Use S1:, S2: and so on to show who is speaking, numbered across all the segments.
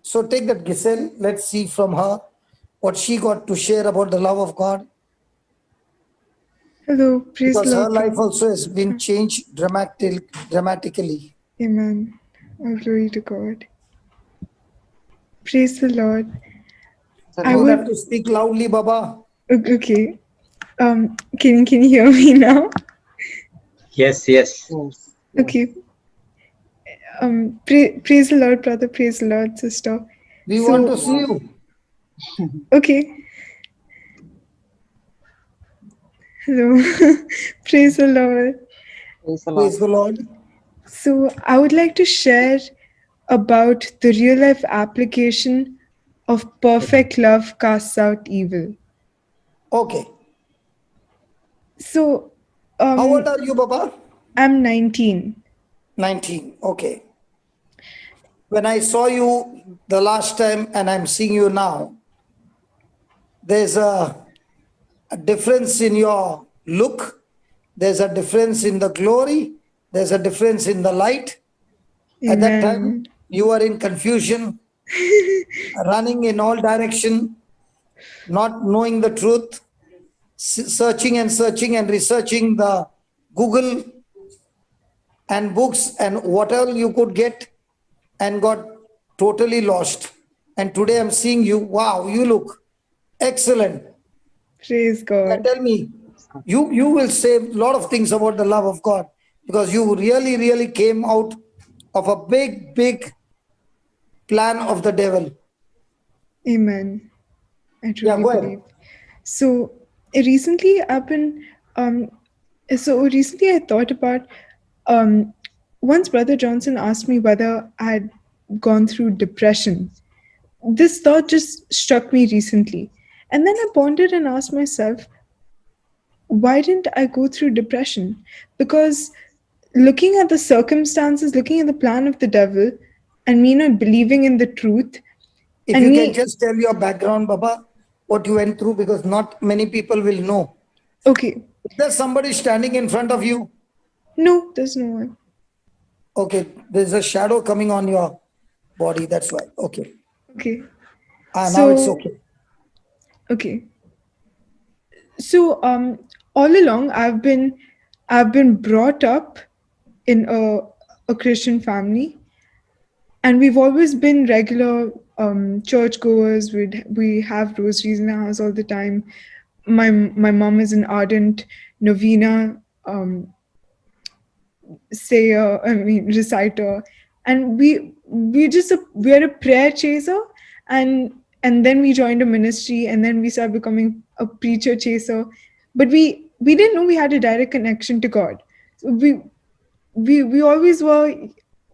S1: So take that, Giselle. Let's see from her what she got to share about the love of God.
S2: Hello, praise the
S1: Because her
S2: Lord.
S1: life also has been changed dramatically.
S2: Amen. All glory to God. Praise the Lord. I
S1: You will have
S2: would.
S1: to speak loudly, Baba.
S2: Okay. Can you hear me now?
S3: Yes, yes.
S2: Okay. Praise the Lord, brother. Praise the Lord, sister.
S1: We want to
S2: So,
S1: see you.
S2: okay. Hello. Praise the Lord.
S1: Praise the Lord.
S2: So, I would like to share about the real life application of perfect love casts out evil.
S1: Okay.
S2: So,
S1: How old
S2: um,
S1: are you, Baba?
S2: I'm 19.
S1: 19. Okay. When I saw you the last time and I'm seeing you now, there's a difference in your look, there's a difference in the glory, there's a difference in the light. At that time,
S2: Amen.
S1: you were in confusion, running in all direction, not knowing the truth, searching and searching and researching the Google and books and whatever you could get, and got totally lost. And today I'm seeing you. Wow, you look excellent.
S2: Praise
S1: Now
S2: God.
S1: tell me, you will say a lot of things about the love of God, because you really came out of a big plan of the devil.
S2: Amen. I
S1: Yeah,
S2: truly
S1: go ahead.
S2: believe. So recently I've been so recently I thought about um once Brother Johnson asked me whether I had gone through depression. This thought just struck me recently. And then I pondered and asked myself, why didn't I go through depression? Because looking at the circumstances, looking at the plan of the devil, and me not believing in the truth,
S1: If
S2: and
S1: you can
S2: me,
S1: just tell your background, Baba, what you went through, because not many people will know.
S2: okay,
S1: Is there somebody standing in front of you?
S2: no, there's no one.
S1: Okay, there's a shadow coming on your body. That's why. Okay.
S2: Okay.
S1: Now it's
S2: So,
S1: okay.
S2: okay. So, all along I've been brought up in a Christian family, and we've always been regular churchgoers. We have rosaries in our house all the time. My mom is an ardent novena sayer, I mean reciter, and we're a prayer chaser, and then we joined a ministry, and then we started becoming a preacher chaser, but we didn't know we had a direct connection to God. So we always were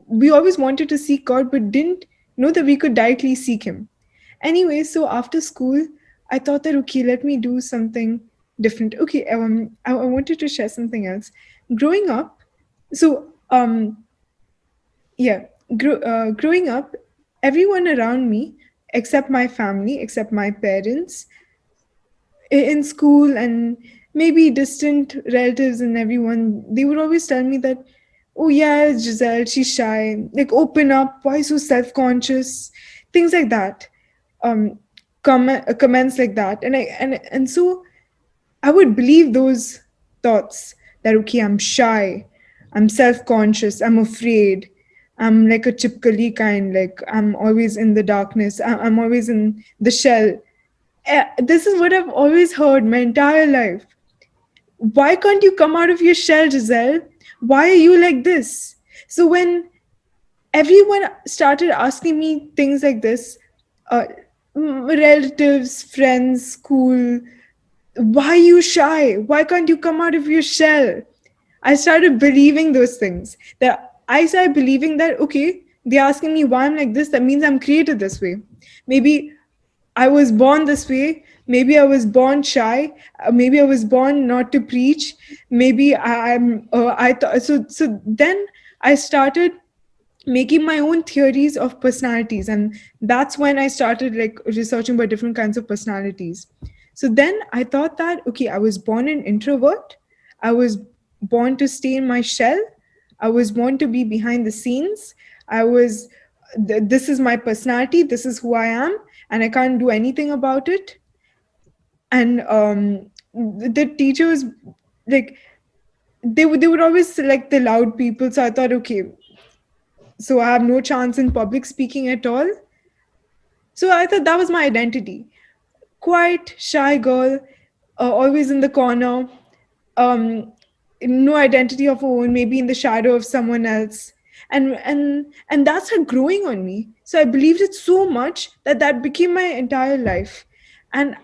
S2: we always wanted to seek God, but didn't know that we could directly seek Him. Anyway, so after school, I thought that okay, let me do something different. Okay, I wanted to share something else. Growing up, so yeah, growing up, everyone around me, except my family, except my parents, in school and maybe distant relatives and everyone, they would always tell me that, oh yeah, Giselle, she's shy. Like, open up. Why so self-conscious? Things like that. Um, comments like that, and so I would believe those thoughts that okay, I'm shy, I'm self-conscious, I'm afraid, I'm like a chipkali kind, like I'm always in the darkness, I'm always in the shell. This is what I've always heard my entire life. Why can't you come out of your shell, Giselle? Why are you like this? So when everyone started asking me things like this, uh, relatives, friends, school, why are you shy? Why can't you come out of your shell? I started believing those things. That I started believing that okay, they're asking me why I'm like this. That means I'm created this way. Maybe I was born this way. Maybe I was born shy. Maybe I was born not to preach. Maybe I'm. I thought so. So then I started making my own theories of personalities, and that's when I started like researching about different kinds of personalities. So then I thought that okay, I was born an introvert. I was born to stay in my shell. I was born to be behind the scenes. I was this is my personality, this is who I am, and I can't do anything about it. And the teachers, like, they would always select the loud people. So I thought, okay, so I have no chance in public speaking at all. So I thought that was my identity. Quiet, shy girl, always in the corner, um, no identity of her own, maybe in the shadow of someone else. And that's her growing on me. So I believed it so much that that became my entire life. And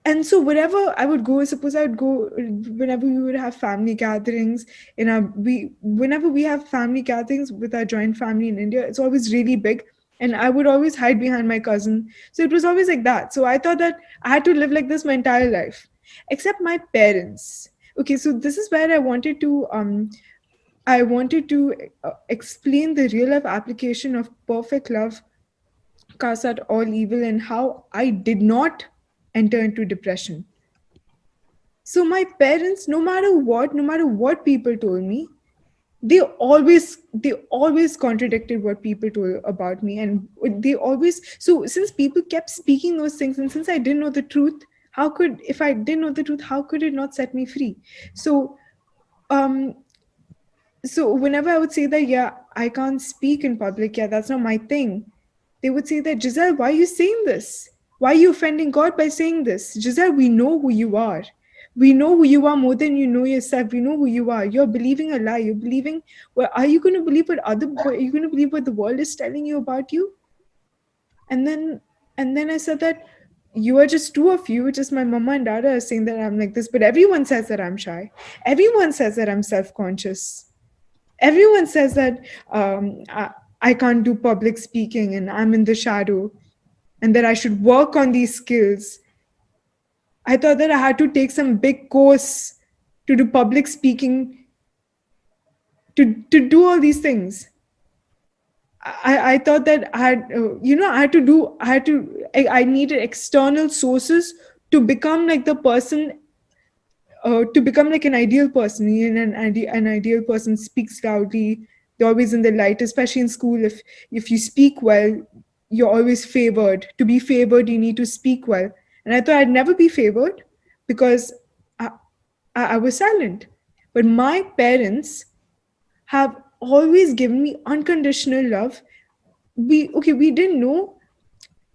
S2: and so wherever I would go, suppose I would go whenever we would have family gatherings in our we whenever we have family gatherings with our joint family in India, it's always really big. And I would always hide behind my cousin. So it was always like that. So I thought that I had to live like this my entire life. Except my parents. Okay, so this is where I wanted to explain the real life application of perfect love casts out all evil and how I did not enter into depression. So my parents, no matter what people told me, they always contradicted what people told about me. And they always, so since people kept speaking those things, and since I didn't know the truth, if I didn't know the truth, how could it not set me free? So um so whenever I would say that, yeah, I can't speak in public, yeah, that's not my thing, they would say that, Giselle, why are you saying this? Why are you offending God by saying this? Giselle, we know who you are. We know who you are more than you know yourself. We know who you are. You're believing a lie. You're believing, well, are you going to believe are you going to believe what the world is telling you about you? And then I said that you are just two of you, just my mama and dada are saying that I'm like this, but everyone says that I'm shy. Everyone says that I'm self-conscious. Everyone says that I can't do public speaking and I'm in the shadow and that I should work on these skills. I thought that I had to take some big course to do public speaking, to do all these things. I thought that I had, I needed external sources to become like the person, to become like an ideal person. An ideal person speaks loudly. They're always in the light, especially in school. If you speak well, you're always favored. To be favored, you need to speak well. And I thought I'd never be favored because I, I was silent. But my parents have always given me unconditional love. We didn't know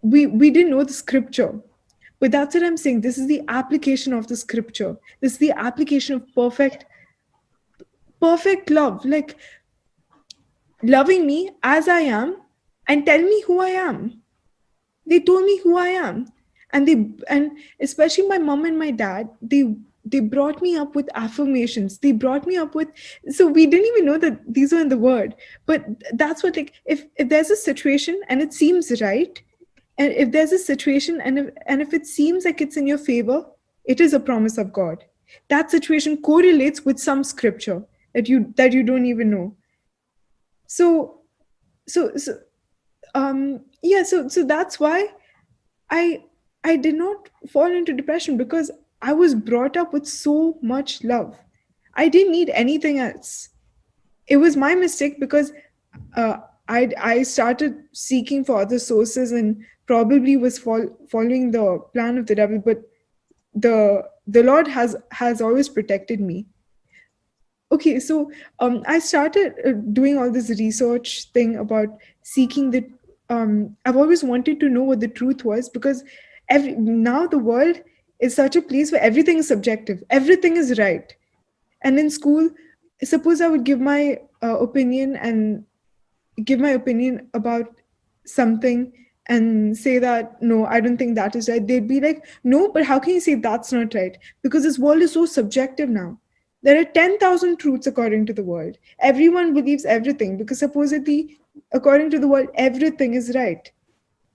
S2: the scripture, but that's what I'm saying. This is the application of the scripture. This is the application of perfect love, like loving me as I am and tell me who I am. They told me who I am. And especially my mom and my dad, they brought me up with affirmations. They brought me up with, so we didn't even know that these were in the word. But that's what, like, if there's a situation and it seems right, and if there's a situation and if it seems like it's in your favor, it is a promise of God. That situation correlates with some scripture that you don't even know. So so yeah, so that's why I I did not fall into depression, because I was brought up with so much love. I didn't need anything else. It was my mistake because uh, I started seeking for other sources and probably was following the plan of the devil. But the Lord has always protected me. Okay, so I started doing all this research thing about seeking the. I've always wanted to know what the truth was, because now the world is such a place where everything is subjective, everything is right. And in school, suppose I would give my opinion about something and say that, no, I don't think that is right. They'd be like, no, but how can you say that's not right? Because this world is so subjective now. There are 10,000 truths according to the world. Everyone believes everything because supposedly, according to the world, everything is right.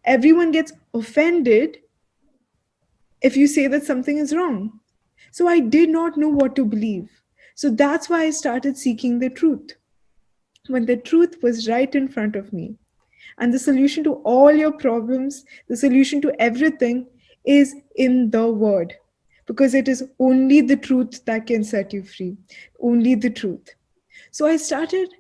S2: Everyone gets offended if you say that something is wrong. So I did not know what to believe. So that's why I started seeking the truth, when the truth was right in front of me. And the solution to all your problems, the solution to everything is in the word, because it is only the truth that can set you free. Only the truth. So I started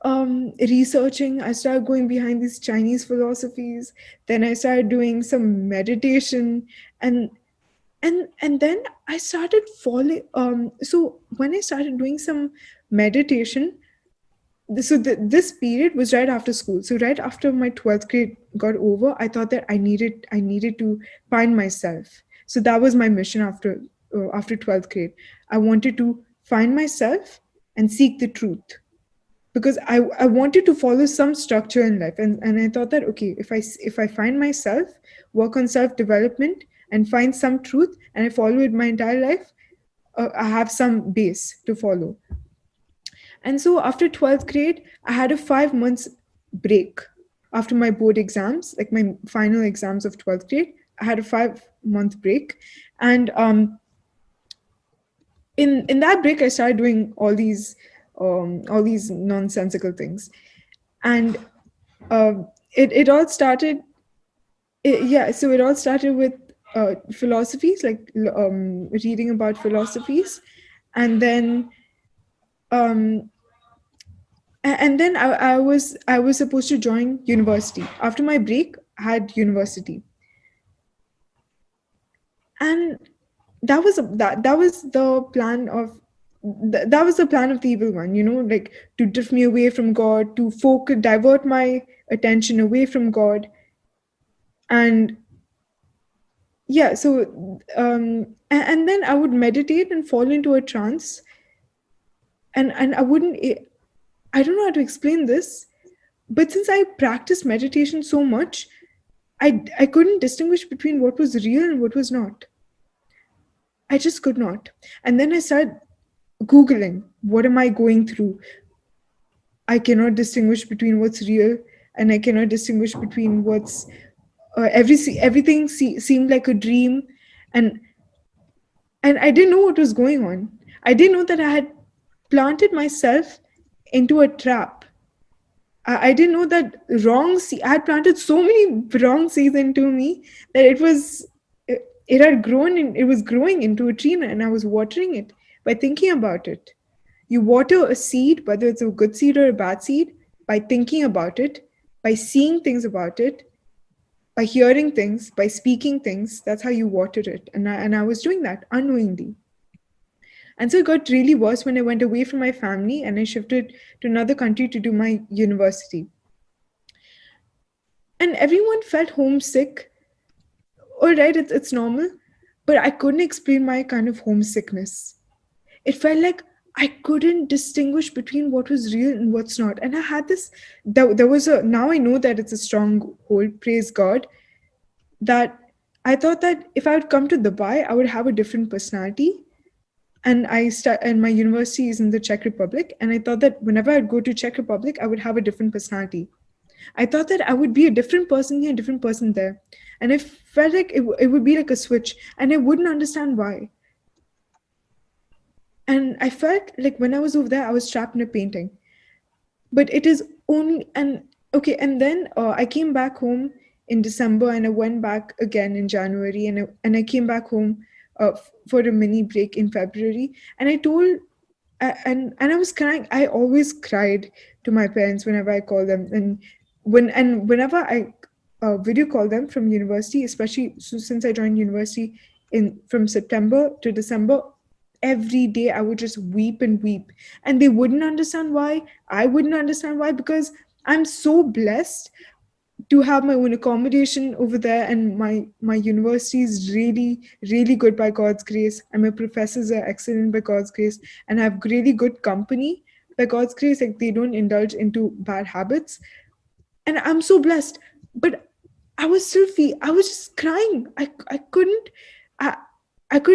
S2: researching. I started going behind these Chinese philosophies. Then I started doing some meditation, and then I started falling. So when I started doing some meditation, this period was right after school. So right after my 12th grade got over, I thought that I needed to find myself. So that was my mission after 12th grade. I wanted to find myself and seek the truth, because I wanted to follow some structure in life, and I thought that, okay, if I find myself, work on self-development and find some truth, and I follow it my entire life, I have some base to follow. And so after 12th grade, I had a 5 months break after my board exams, like my final exams of 12th grade. I had a 5 month break. And in that break, I started doing all these nonsensical things. And it all started, so it all started with philosophies, like reading about philosophies. And then and then I was supposed to join university. After my break, I had university. And that was the plan of that was the plan of the evil one, like to drift me away from God, to focus, divert my attention away from God. And yeah, so and then I would meditate and fall into a trance. And I don't know how to explain this, but since I practiced meditation so much, I couldn't distinguish between what was real and what was not. I just could not. And then I started Googling, what am I going through? I cannot distinguish between what's real, and I cannot distinguish between what's everything seemed like a dream. and and I didn't know what was going on. I didn't know that I had planted myself into a trap. I didn't know that I had planted so many wrong seeds into me that it had grown, and it was growing into a tree, and I was watering it by thinking about it. You water a seed, whether it's a good seed or a bad seed, by thinking about it, by seeing things about it, by hearing things, by speaking things. That's how you water it. And I was doing that unknowingly. And so it got really worse when I went away from my family and I shifted to another country to do my university. And everyone felt homesick. All right, it's normal, but I couldn't explain my kind of homesickness. It felt like I couldn't distinguish between what was real and what's not. And I had this, there was now I know that it's a stronghold, praise God, that I thought that if I would come to Dubai, I would have a different personality. And and my university is in the Czech Republic. And I thought that whenever I'd go to Czech Republic, I would have a different personality. I thought that I would be a different person here, a different person there. And it felt like it would be like a switch, and I wouldn't understand why. And I felt like when I was over there, I was trapped in a painting. But it is only, and then I came back home in December, and I went back again in January, and I came back home for a mini break in February. And I told, and I was crying. I always cried to my parents whenever I call them, and whenever I video call them from university, especially since I joined university from September to December. Every day I would just weep and weep, and they wouldn't understand why. I wouldn't understand why, because I'm so blessed to have my own accommodation over there, and my university is really, really good by God's grace, and my professors are excellent by God's grace, and I have really good company by God's grace. Like, they don't indulge into bad habits, and I'm so blessed. But I was just crying. I couldn't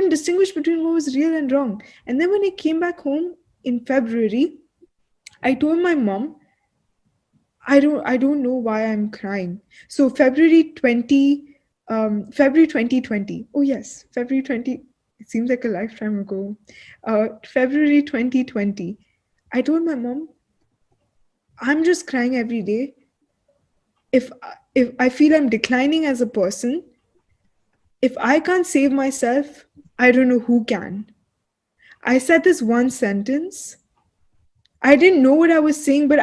S2: distinguish between what was real and wrong. And then when I came back home in February, I told my mom, I don't know why I'm crying. So February 2020. Oh yes, February 20. It seems like a lifetime ago. February 2020. I told my mom, I'm just crying every day. If I feel I'm declining as a person, if I can't save myself, I don't know who can. I said this one sentence, I didn't know what I was saying, but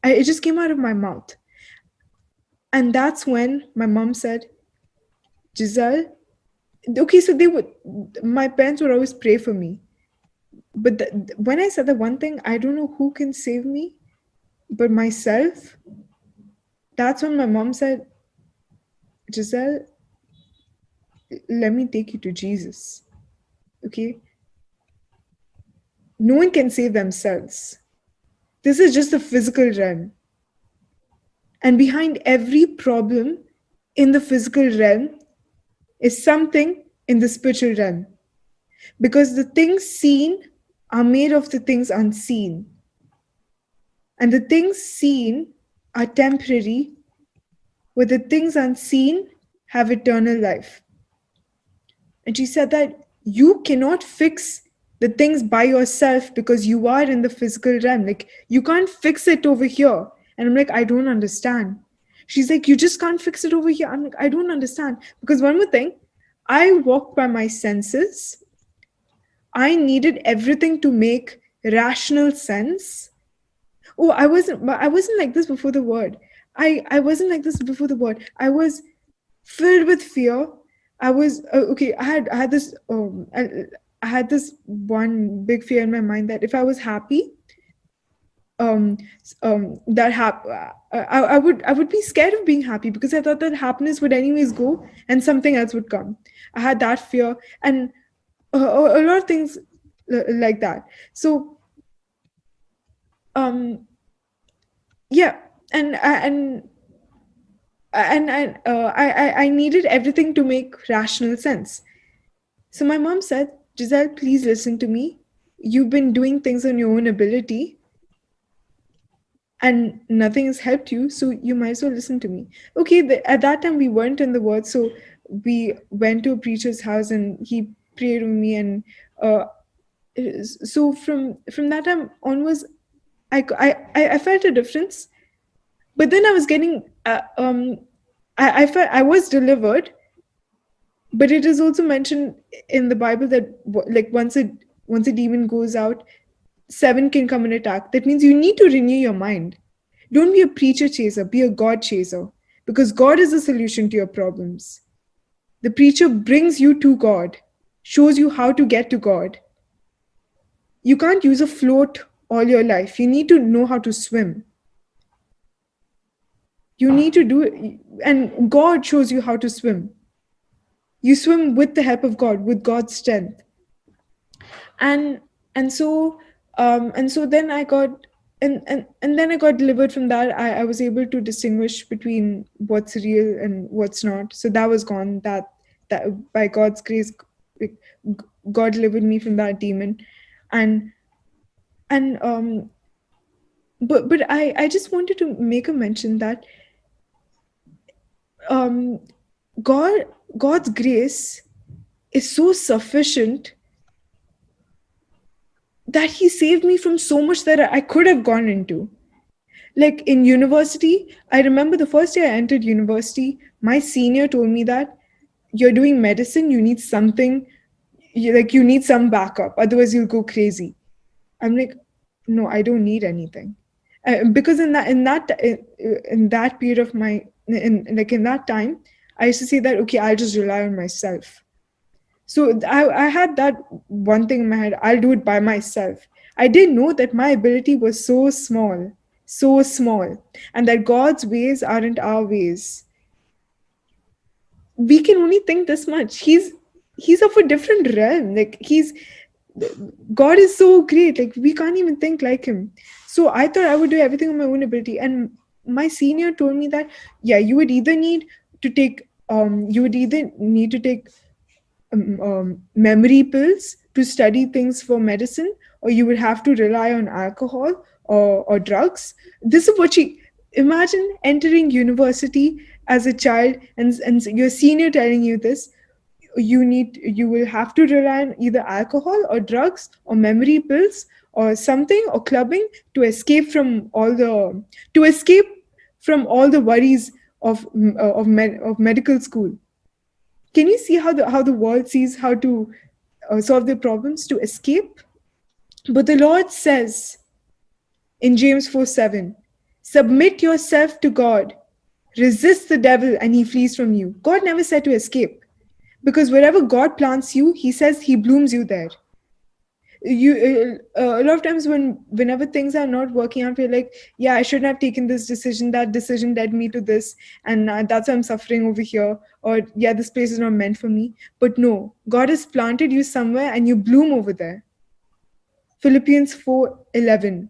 S2: it just came out of my mouth. And that's when my mom said, Giselle, okay, so my parents would always pray for me. But when I said the one thing, I don't know who can save me but myself. That's when my mom said, Giselle, let me take you to Jesus. Okay? No one can save themselves. This is just the physical realm. And behind every problem in the physical realm is something in the spiritual realm. Because the things seen are made of the things unseen. And the things seen are temporary, where the things unseen have eternal life. And she said that you cannot fix the things by yourself because you are in the physical realm. Like, you can't fix it over here. And I'm like, I don't understand. She's like, you just can't fix it over here. I'm like, I don't understand. Because one more thing, I walked by my senses. I needed everything to make rational sense. Oh, I wasn't like this before the word. I wasn't like this before the word. I was filled with fear. I was okay. I had this one big fear in my mind that if I was happy, I would be scared of being happy because I thought that happiness would anyways go and something else would come. I had that fear and a lot of things like that. So yeah, I needed everything to make rational sense. So my mom said, Giselle, please listen to me. You've been doing things on your own ability and nothing has helped you, so you might as well listen to me. Okay, at that time we weren't in the word, so we went to a preacher's house and he prayed with me, and so from that time onwards, I felt a difference. But then I was getting I felt I was delivered, but it is also mentioned in the Bible that like once a demon goes out, 7 can come and attack. That means you need to renew your mind. Don't be a preacher chaser, be a God chaser, because God is the solution to your problems. The preacher brings you to God, shows you how to get to God. You can't use a float all your life. You need to know how to swim. You need to do it, and God shows you how to swim. You swim with the help of God, with God's strength. And so then I got and then I got delivered from that. I was able to distinguish between what's real and what's not. So that was gone. That by God's grace, God delivered me from that demon. And but I just wanted to make a mention that God's grace is so sufficient that he saved me from so much that I could have gone into. Like in university, I remember the first year I entered university, my senior told me that you're doing medicine, you need something, you need some backup, otherwise you'll go crazy. I'm like, no, I don't need anything. Because in that period of my, in that time, I used to say that, okay, I'll just rely on myself. So I had that one thing in my head, I'll do it by myself. I didn't know that my ability was so small, and that God's ways aren't our ways. We can only think this much. He's of a different realm. Like God is so great. Like we can't even think like him. So I thought I would do everything on my own ability. And my senior told me that, yeah, you would either need to take memory pills to study things for medicine, or you would have to rely on alcohol or drugs. This is what she imagine entering university as a child, and your senior telling you this. You will have to rely on either alcohol or drugs or memory pills or something, or clubbing to escape from all the worries of medical school. Can you see how the world sees how to solve their problems, to escape? But the Lord says, in James 4:7. Submit yourself to God. Resist the devil and he flees from you. God never said to escape. Because wherever God plants you, he says he blooms you there. A lot of times whenever things are not working out, we're like, yeah, I shouldn't have taken this decision. That decision led me to this, and that's why I'm suffering over here. Or yeah, this place is not meant for me. But no, God has planted you somewhere and you bloom over there. Philippians 4:11.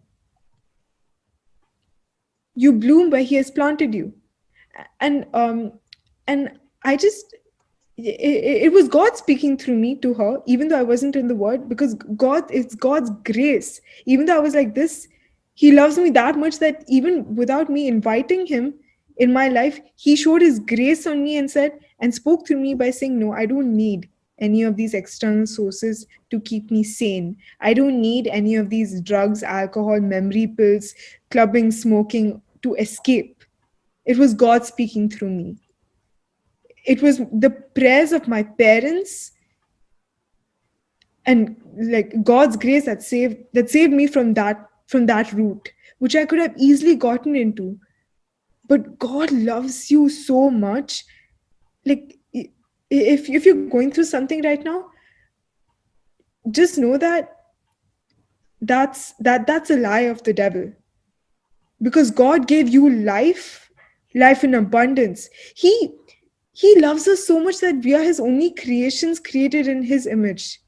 S2: You bloom where he has planted you. And I just it was God speaking through me to her, even though I wasn't in the word, because it's God's grace. Even though I was like this, he loves me that much that even without me inviting him in my life, he showed his grace on me and spoke through me by saying, no, I don't need any of these external sources to keep me sane. I don't need any of these drugs, alcohol, memory pills, clubbing, smoking to escape. It was God speaking through me. It was the prayers of my parents and like God's grace that saved me from that route, which I could have easily gotten into. But God loves you so much. Like if you're going through something right now, just know that that's a lie of the devil. Because God gave you life in abundance. He loves us so much that we are his only creations created in his image.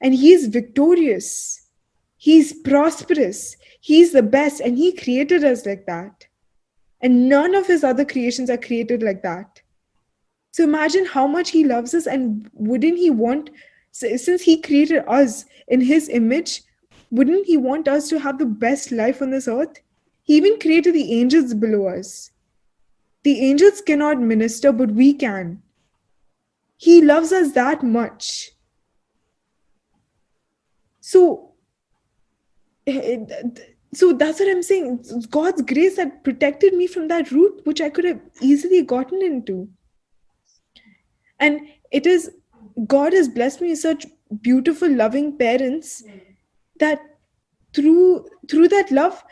S2: And he's victorious. He's prosperous. He's the best. And he created us like that. And none of his other creations are created like that. So imagine how much he loves us, and wouldn't he want, since he created us in his image, wouldn't he want us to have the best life on this earth? He even created the angels below us. The angels cannot minister, but we can. He loves us that much. So that's what I'm saying. It's God's grace that protected me from that route, which I could have easily gotten into. And it is, God has blessed me with such beautiful, loving parents that through that love,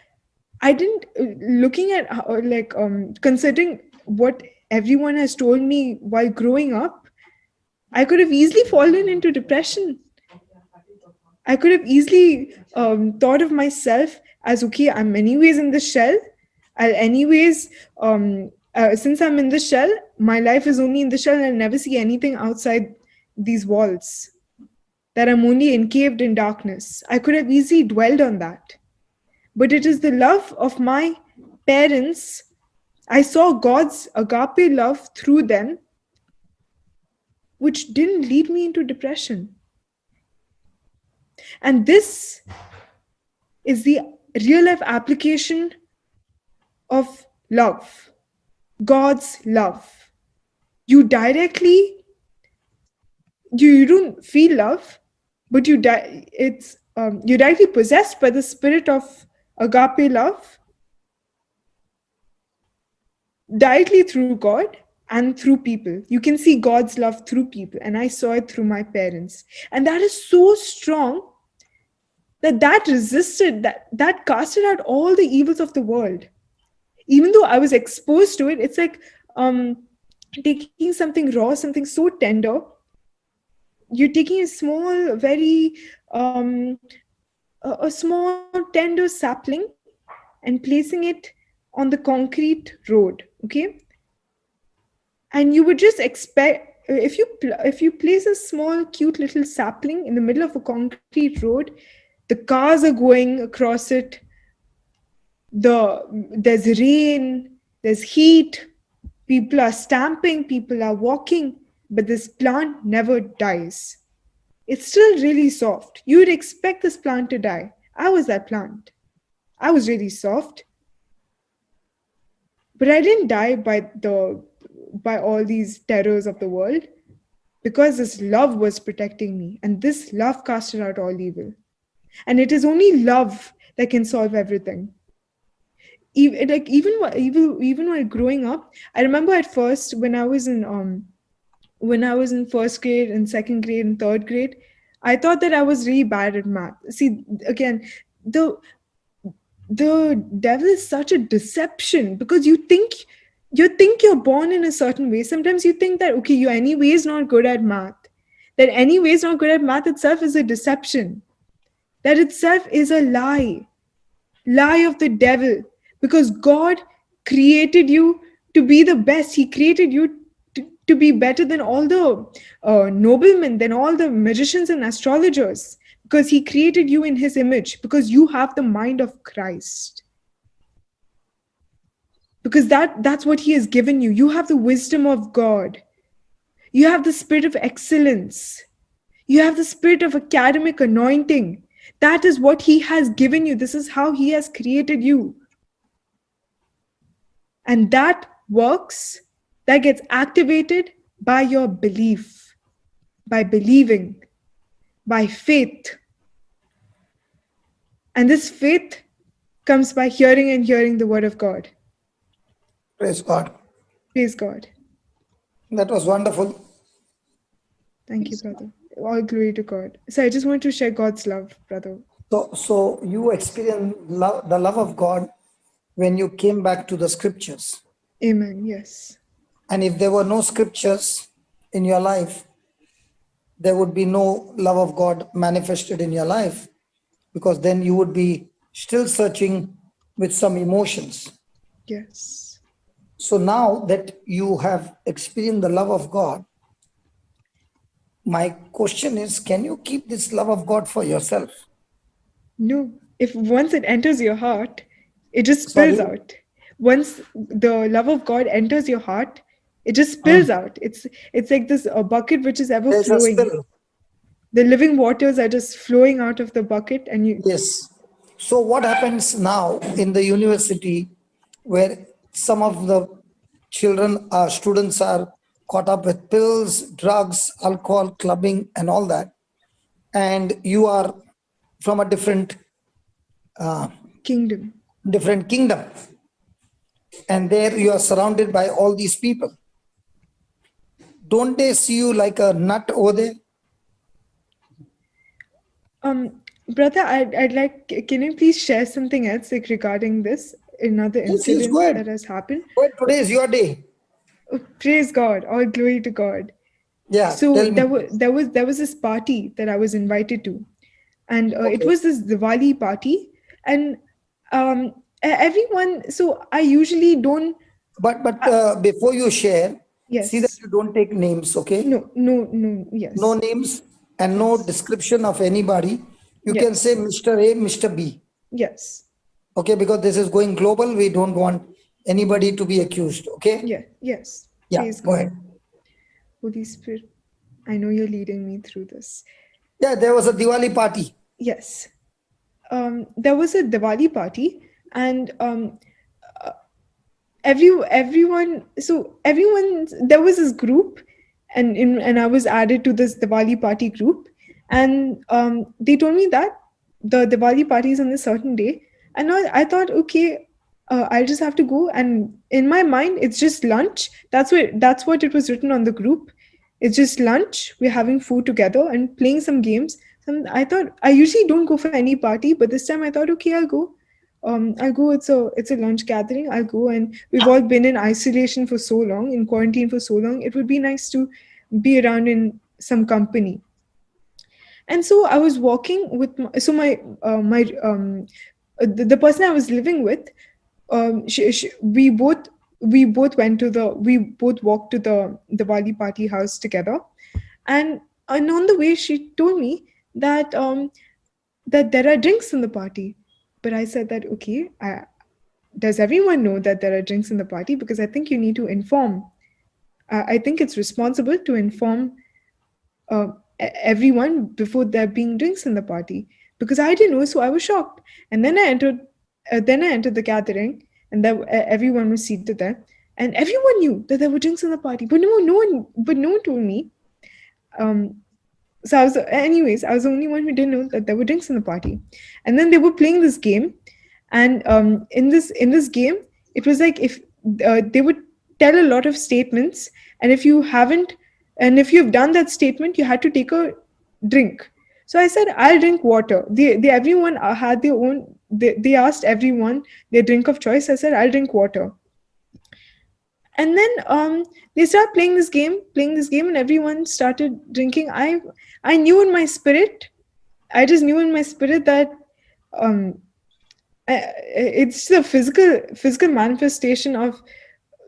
S2: I didn't, looking at considering what everyone has told me while growing up, I could have easily fallen into depression. I could have easily thought of myself as, okay, I'm anyways in the shell. I'll anyways, since I'm in the shell, my life is only in the shell and I'll never see anything outside these walls. That I'm only encaved in darkness. I could have easily dwelled on that. But it is the love of my parents. I saw God's agape love through them, which didn't lead me into depression. And this is the real life application of love, God's love. You don't feel love, but you're directly possessed by the spirit of agape love, directly through God and through people. You can see God's love through people, and I saw it through my parents. And that is so strong that resisted, that casted out all the evils of the world. Even though I was exposed to it, it's like taking something raw, something so tender. You're taking a small, very a small tender sapling and placing it on the concrete road, okay? And you would just expect, if you place a small cute little sapling in the middle of a concrete road, the cars are going across it, there's rain, there's heat, people are stamping, people are walking, but this plant never dies. It's still really soft. You would expect this plant to die. I was that plant. I was really soft. But I didn't die by all these terrors of the world, because this love was protecting me, and this love casted out all evil. And it is only love that can solve everything. Even while growing up, I remember at first when I was in first grade and second grade and third grade, I thought that I was really bad at math. See, again, the devil is such a deception, because you think you're born in a certain way. Sometimes you think that, okay, you're anyways not good at math. That anyways not good at math itself is a deception. That itself is a lie of the devil, because God created you to be the best. He created you to be better than all the noblemen, than all the magicians and astrologers, because he created you in his image, because you have the mind of Christ, because that's what he has given you. You have the wisdom of God, you have the spirit of excellence, you have the spirit of academic anointing. That is what he has given you. This is how he has created you. And that works, that gets activated by your belief, by believing, by faith. And this faith comes by hearing and hearing the word of God.
S1: Praise God.
S2: Praise God.
S1: That was wonderful.
S2: Thank you, brother. All glory to God. So I just want to share God's love, brother.
S1: So you experienced the love of God when you came back to the scriptures.
S2: Amen. Yes.
S1: And if there were no scriptures in your life, there would be no love of God manifested in your life, because then you would be still searching with some emotions.
S2: Yes.
S1: So now that you have experienced the love of God, my question is, can you keep this love of God for yourself?
S2: No. If once it enters your heart, it just
S1: Sorry?
S2: spills out. Once the love of God enters your heart, it just spills out. It's like this bucket which is ever
S1: There's a
S2: flowing.
S1: spill.
S2: The living waters are just flowing out of the bucket, and you.
S1: Yes. So what happens now in the university, where some of the students are caught up with pills, drugs, alcohol, clubbing, and all that, and you are from a different
S2: Kingdom.
S1: kingdom, and there you are surrounded by all these people. Don't they see you like a nut over there?
S2: Brother, I'd like, can you please share something else like regarding this, another
S1: Yes,
S2: incident
S1: go ahead.
S2: that has happened?
S1: Well, today is your day.
S2: Oh, praise God, all glory to God.
S1: Yeah,
S2: So
S1: tell me.
S2: there was this party that I was invited to, and it
S1: Okay.
S2: was this Diwali party, and everyone. So I usually don't.
S1: But before you share, see that
S2: Yes.
S1: you don't take names, okay?
S2: No. Yes.
S1: No names and no description of anybody. You can
S2: Yes.
S1: say Mr. A, Mr. B,
S2: Yes.
S1: okay? Because this is going global. We don't want anybody to be accused, okay?
S2: Yeah. Yes.
S1: Yeah,
S2: Praise
S1: go
S2: God.
S1: ahead.
S2: Holy Spirit, I know you're leading me through this.
S1: Yeah, there was a Diwali party.
S2: Yes. There was a Diwali party, and everyone. So everyone, there was this group, and I was added to this Diwali party group, and they told me that the Diwali party is on a certain day, and I thought, okay, I'll just have to go. And in my mind, it's just lunch. That's what it was written on the group. It's just lunch. We're having food together and playing some games. I thought, I usually don't go for any party, but this time I thought, okay, I'll go. I'll go. It's a lunch gathering. I'll go, and we've all been in isolation for so long, in quarantine for so long. It would be nice to be around in some company. And so I was walking with the person I was living with. We both walked to the Diwali party house together, and on the way she told me that that there are drinks in the party. But I said that, okay, does everyone know that there are drinks in the party? Because I think you need to inform. I think it's responsible to inform everyone before there being drinks in the party. Because I didn't know, so I was shocked. And then I entered. Then I entered the gathering, and everyone was seated there, and everyone knew that there were drinks in the party. But no one told me. So I was the only one who didn't know that there were drinks in the party. And then they were playing this game, and in this game, it was like, if they would tell a lot of statements, and if you've done that statement, you had to take a drink. So I said, I'll drink water. They everyone had their own they asked everyone their drink of choice. I said, I'll drink water. And then they started playing this game, and everyone started drinking. I knew in my spirit, I just knew in my spirit that um, it's the physical manifestation of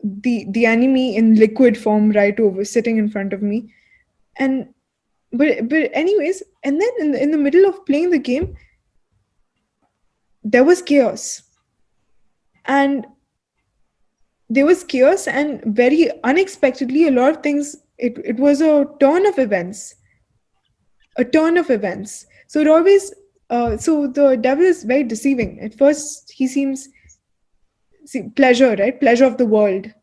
S2: the enemy in liquid form right over sitting in front of me. And but anyways, and then in the middle of playing the game, there was chaos. And very unexpectedly, a lot of things, it was a turn of events. So it always so the devil is very deceiving. At first he seems, pleasure, right? Pleasure of the world,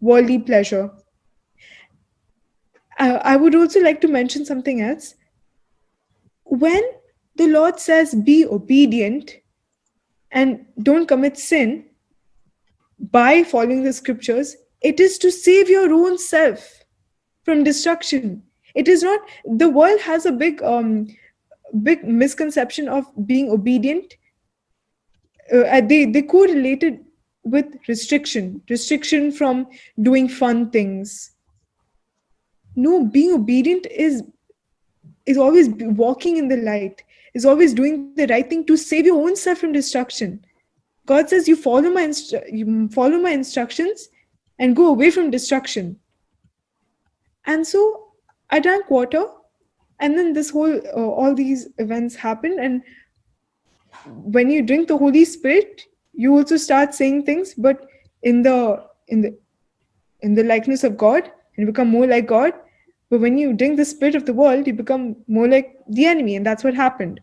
S2: worldly pleasure. I would also like to mention something else. When the Lord says be obedient and don't commit sin by following the scriptures, it is to save your own self from destruction. It is not, the world has a big misconception of being obedient. They correlate it with restriction from doing fun things. No, being obedient is always walking in the light, is always doing the right thing to save your own self from destruction. God says, you follow my instructions and go away from destruction. And so I drank water, and then this whole all these events happened. And when you drink the Holy Spirit, you also start saying things, but in the likeness of God, and become more like God. But when you drink the spirit of the world, you become more like the enemy, and that's what happened.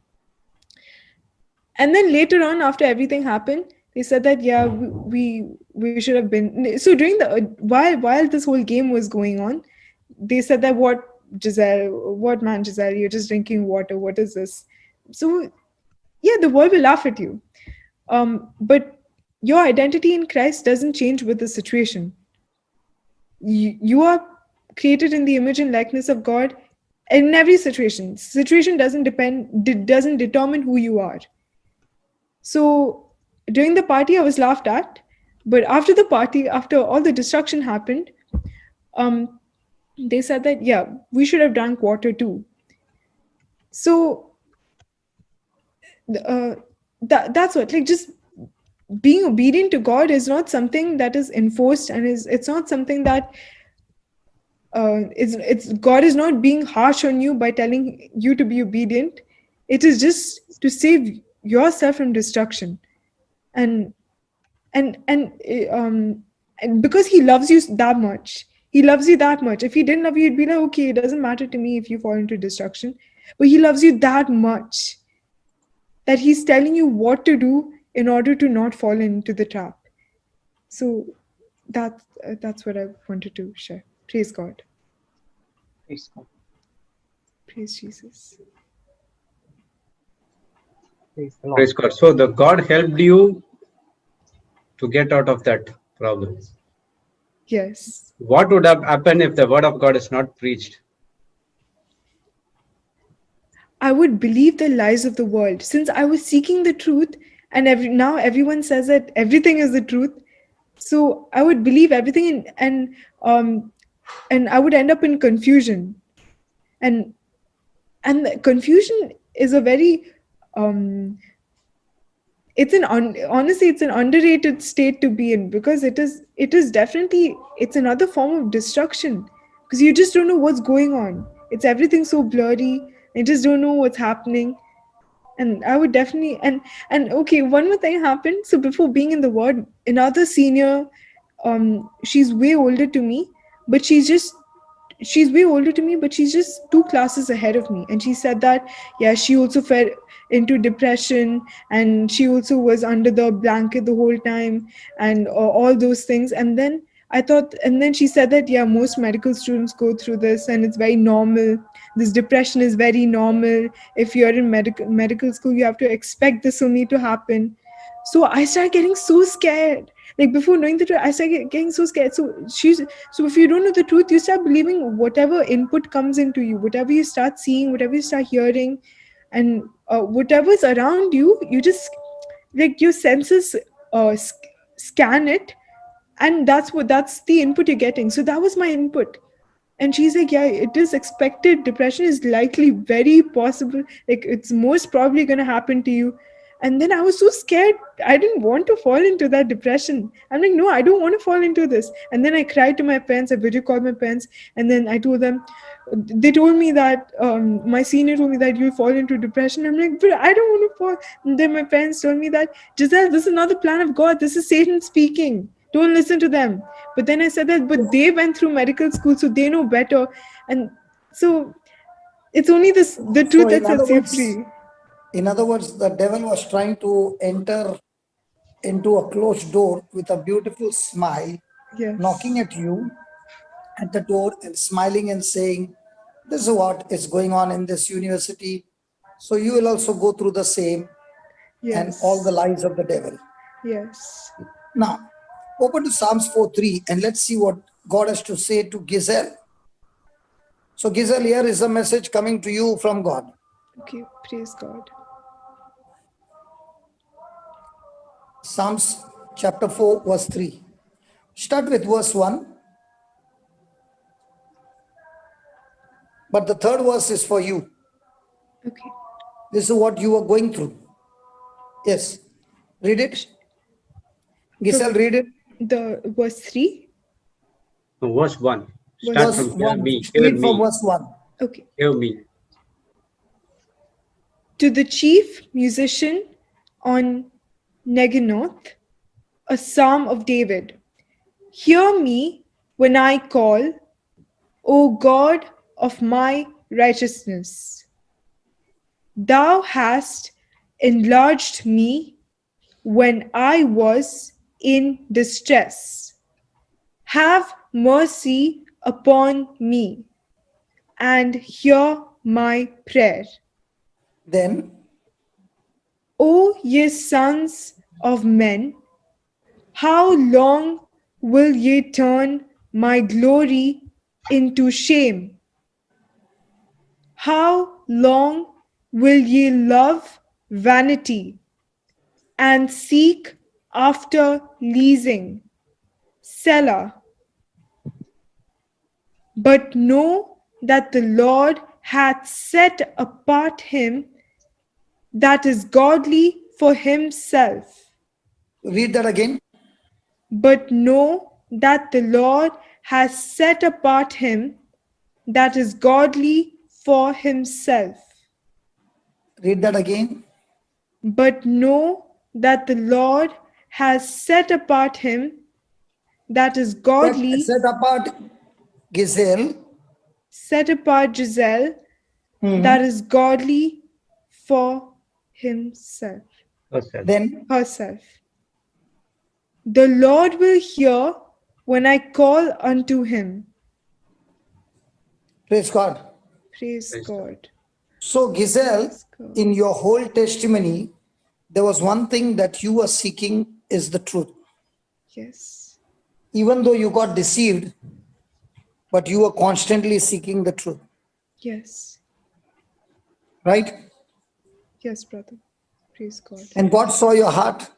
S2: And then later on, after everything happened, they said that we should have been. So during the while this whole game was going on, they said that, what man, Giselle, you're just drinking water. What is this? So yeah, the world will laugh at you. But your identity in Christ doesn't change with the situation. You are created in the image and likeness of God. In every situation doesn't determine who you are. So during the party, I was laughed at, but after the party, after all the destruction happened, they said that, yeah, we should have drank water too. So that's what, like, just being obedient to God is not something that is enforced, and it's not something that it's God is not being harsh on you by telling you to be obedient. It is just to save yourself from destruction. And because he loves you that much. If he didn't love you, he'd be like, okay, it doesn't matter to me if you fall into destruction. But he loves you that much that he's telling you what to do in order to not fall into the trap. So that's what I wanted to share. Praise God.
S3: Praise God.
S2: Praise Jesus.
S3: Praise God. So the God helped you to get out of that problem.
S2: Yes.
S3: What would have happened if the word of God is not preached?
S2: I would believe the lies of the world, since I was seeking the truth, and now everyone says that everything is the truth. So I would believe everything, and I would end up in confusion. And the confusion is a very honestly, it's an underrated state to be in, because it is definitely, it's another form of destruction, because you just don't know what's going on. It's everything so blurry. You just don't know what's happening. And I would definitely, and okay, one more thing happened. So before being in the ward, another senior, she's way older to me, but she's way older to me, but she's just 2 classes ahead of me. And she said that, yeah, she also fell into depression, and she also was under the blanket the whole time, and all those things. And then she said that, yeah, most medical students go through this, and it's very normal. This depression is very normal. If you're in medical school, you have to expect this only to happen. So I started getting so scared. Like, before knowing the truth, I started getting so scared. So if you don't know the truth, you start believing whatever input comes into you, whatever you start seeing, whatever you start hearing, and whatever's around you, you just like your senses scan it, and that's the input you're getting. So that was my input. And she's like, yeah, it is expected. Depression is likely, very possible. Like, it's most probably going to happen to you. And then I was so scared. I didn't want to fall into that depression. I'm like, no, I don't want to fall into this. And then I cried to my parents. I video called my parents. And then I told them, they told me that, my senior told me that you'll fall into depression. I'm like, but I don't want to fall. And then my parents told me that, Giselle, this is not the plan of God. This is Satan speaking. Don't listen to them. But then I said that, but they went through medical school, so they know better. And so it's only the
S1: So
S2: truth that sets you free.
S1: in other words, the devil was trying to enter into a closed door with a beautiful smile,
S2: Yes.
S1: knocking at you at the door and smiling and saying, this is what is going on in this university. So you will also go through the same, and
S2: Yes.
S1: all the lies of the devil.
S2: Yes.
S1: Now, open to Psalms 4:3 and let's see what God has to say to Giselle. So, Giselle, here is a message coming to you from God.
S2: Okay. Praise God.
S1: Psalms chapter 4, verse 3. Start with verse 1. But the third verse is for you.
S2: Okay.
S1: This is what you are going through. Yes. Read it. Giselle, read it.
S2: The verse 3.
S3: No, verse 1. Start
S2: Verse
S1: Verse
S3: from hear
S1: 1.
S3: me, hear
S1: Read from
S3: me,
S1: verse 1.
S2: Okay.
S3: hear me.
S2: To the chief musician on Neginoth, a psalm of David. Hear me when I call, O God of my righteousness. Thou hast enlarged me when I was in distress. Have mercy upon me and hear my prayer.
S1: Then,
S2: O ye sons of men, how long will ye turn my glory into shame? How long will ye love vanity and seek after leasing? Selah. But know that the Lord hath set apart him that is godly for himself.
S1: read that again.
S2: But know that the Lord has set apart him that is godly for himself.
S1: Read that again.
S2: But know that the Lord has set apart him that is godly,
S1: Set apart Giselle.
S2: set apart Giselle, that is godly for himself,
S3: Yourself.
S1: Then,
S2: herself. The Lord will hear when I call unto him.
S1: praise God.
S2: Praise
S3: Praise God.
S2: God.
S1: So, Giselle,
S2: Praise God.
S1: in your whole testimony, there was one thing that you were seeking is the truth.
S2: Yes.
S1: Even though you got deceived, but you were constantly seeking the truth,
S2: Yes.
S1: right?
S2: Yes, brother. Praise God.
S1: And God saw your heart,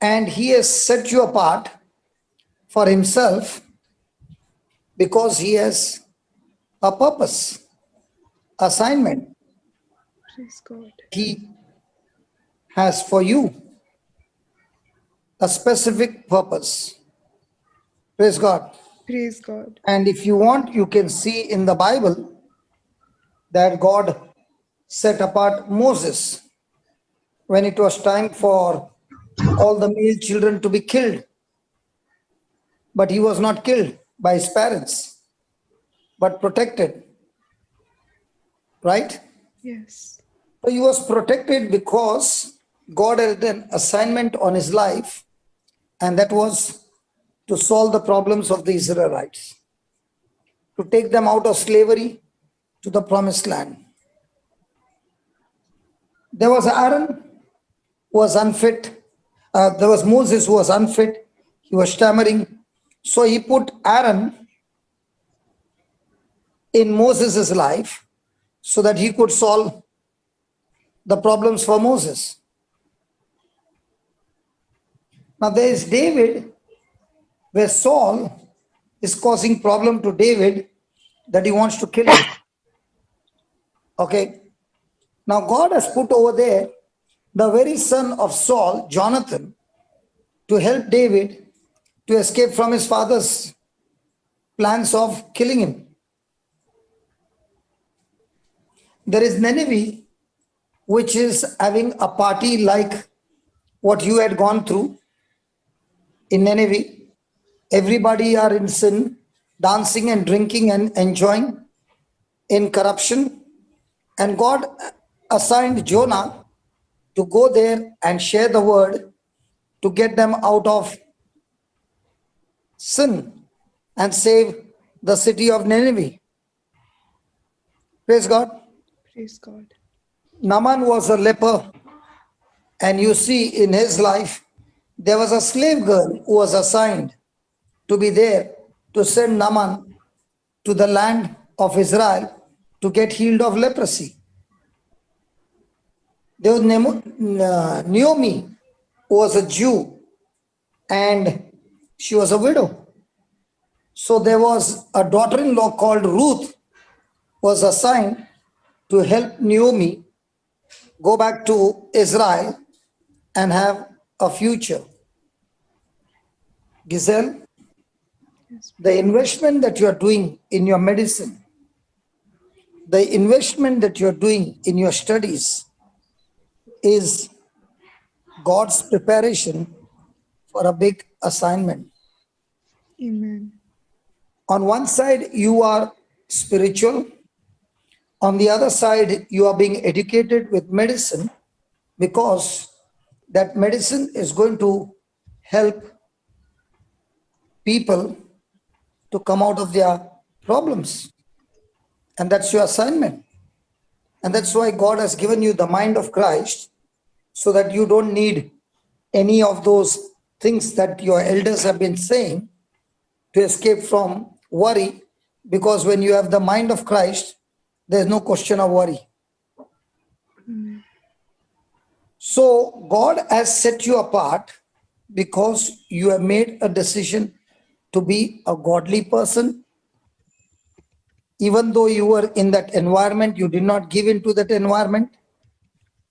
S1: and He has set you apart for Himself because He has a purpose, assignment
S2: Praise God.
S1: He has for you, a specific purpose. Praise God.
S2: Praise God.
S1: And if you want, you can see in the Bible that God set apart Moses when it was time for all the male children to be killed. But he was not killed by his parents, but protected, right?
S2: Yes.
S1: So he was protected because God had an assignment on his life, and that was to solve the problems of the Israelites, to take them out of slavery to the promised land. There was Aaron who was unfit. There was Moses who was unfit. He was stammering. So he put Aaron in Moses' life so that he could solve the problems for Moses. Now there is David, where Saul is causing problem to David that he wants to kill him. Okay. Now God has put over there the very son of Saul, Jonathan, to help David to escape from his father's plans of killing him. There is Nineveh, which is having a party like what you had gone through in Nineveh. Everybody are in sin, dancing and drinking and enjoying in corruption. And God assigned Jonah to go there and share the word to get them out of sin and save the city of Nineveh. Praise God.
S2: Praise God.
S1: Naaman was a leper, and you see in his life, there was a slave girl who was assigned to be there to send Naaman to the land of Israel to get healed of leprosy. There was Naomi, who was a Jew, and she was a widow. So there was a daughter-in-law called Ruth, was assigned to help Naomi go back to Israel and have a future. Giselle,
S2: Yes.
S1: the investment that you are doing in your medicine, the investment that you are doing in your studies is God's preparation for a big assignment.
S2: Amen.
S1: On one side, you are spiritual. On the other side, you are being educated with medicine, because that medicine is going to help people to come out of their problems. And that's your assignment. And that's why God has given you the mind of Christ, so that you don't need any of those things that your elders have been saying to escape from worry, because when you have the mind of Christ, there's no question of worry. So God has set you apart because you have made a decision to be a godly person. Even though you were in that environment, you did not give in to that environment,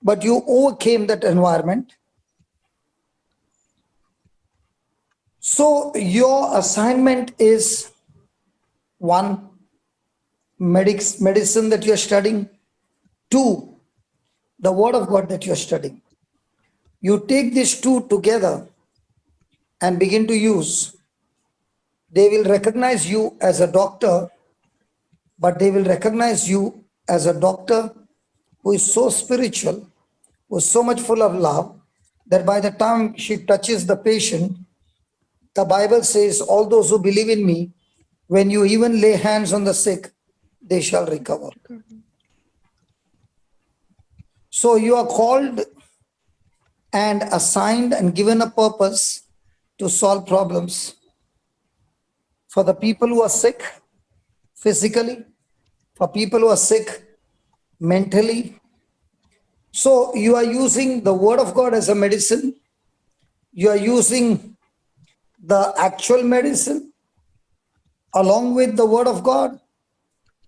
S1: but you overcame that environment. So your assignment is one, medicine that you're studying. Two, the word of God that you're studying. You take these two together and begin to use. They will recognize you as a doctor, but they will recognize you as a doctor who is so spiritual, who is so much full of love, that by the time she touches the patient, the Bible says, all those who believe in me, when you even lay hands on the sick, they shall recover. So you are called and assigned and given a purpose to solve problems for the people who are sick physically, for people who are sick mentally. So you are using the word of God as a medicine. You are using the actual medicine along with the word of God,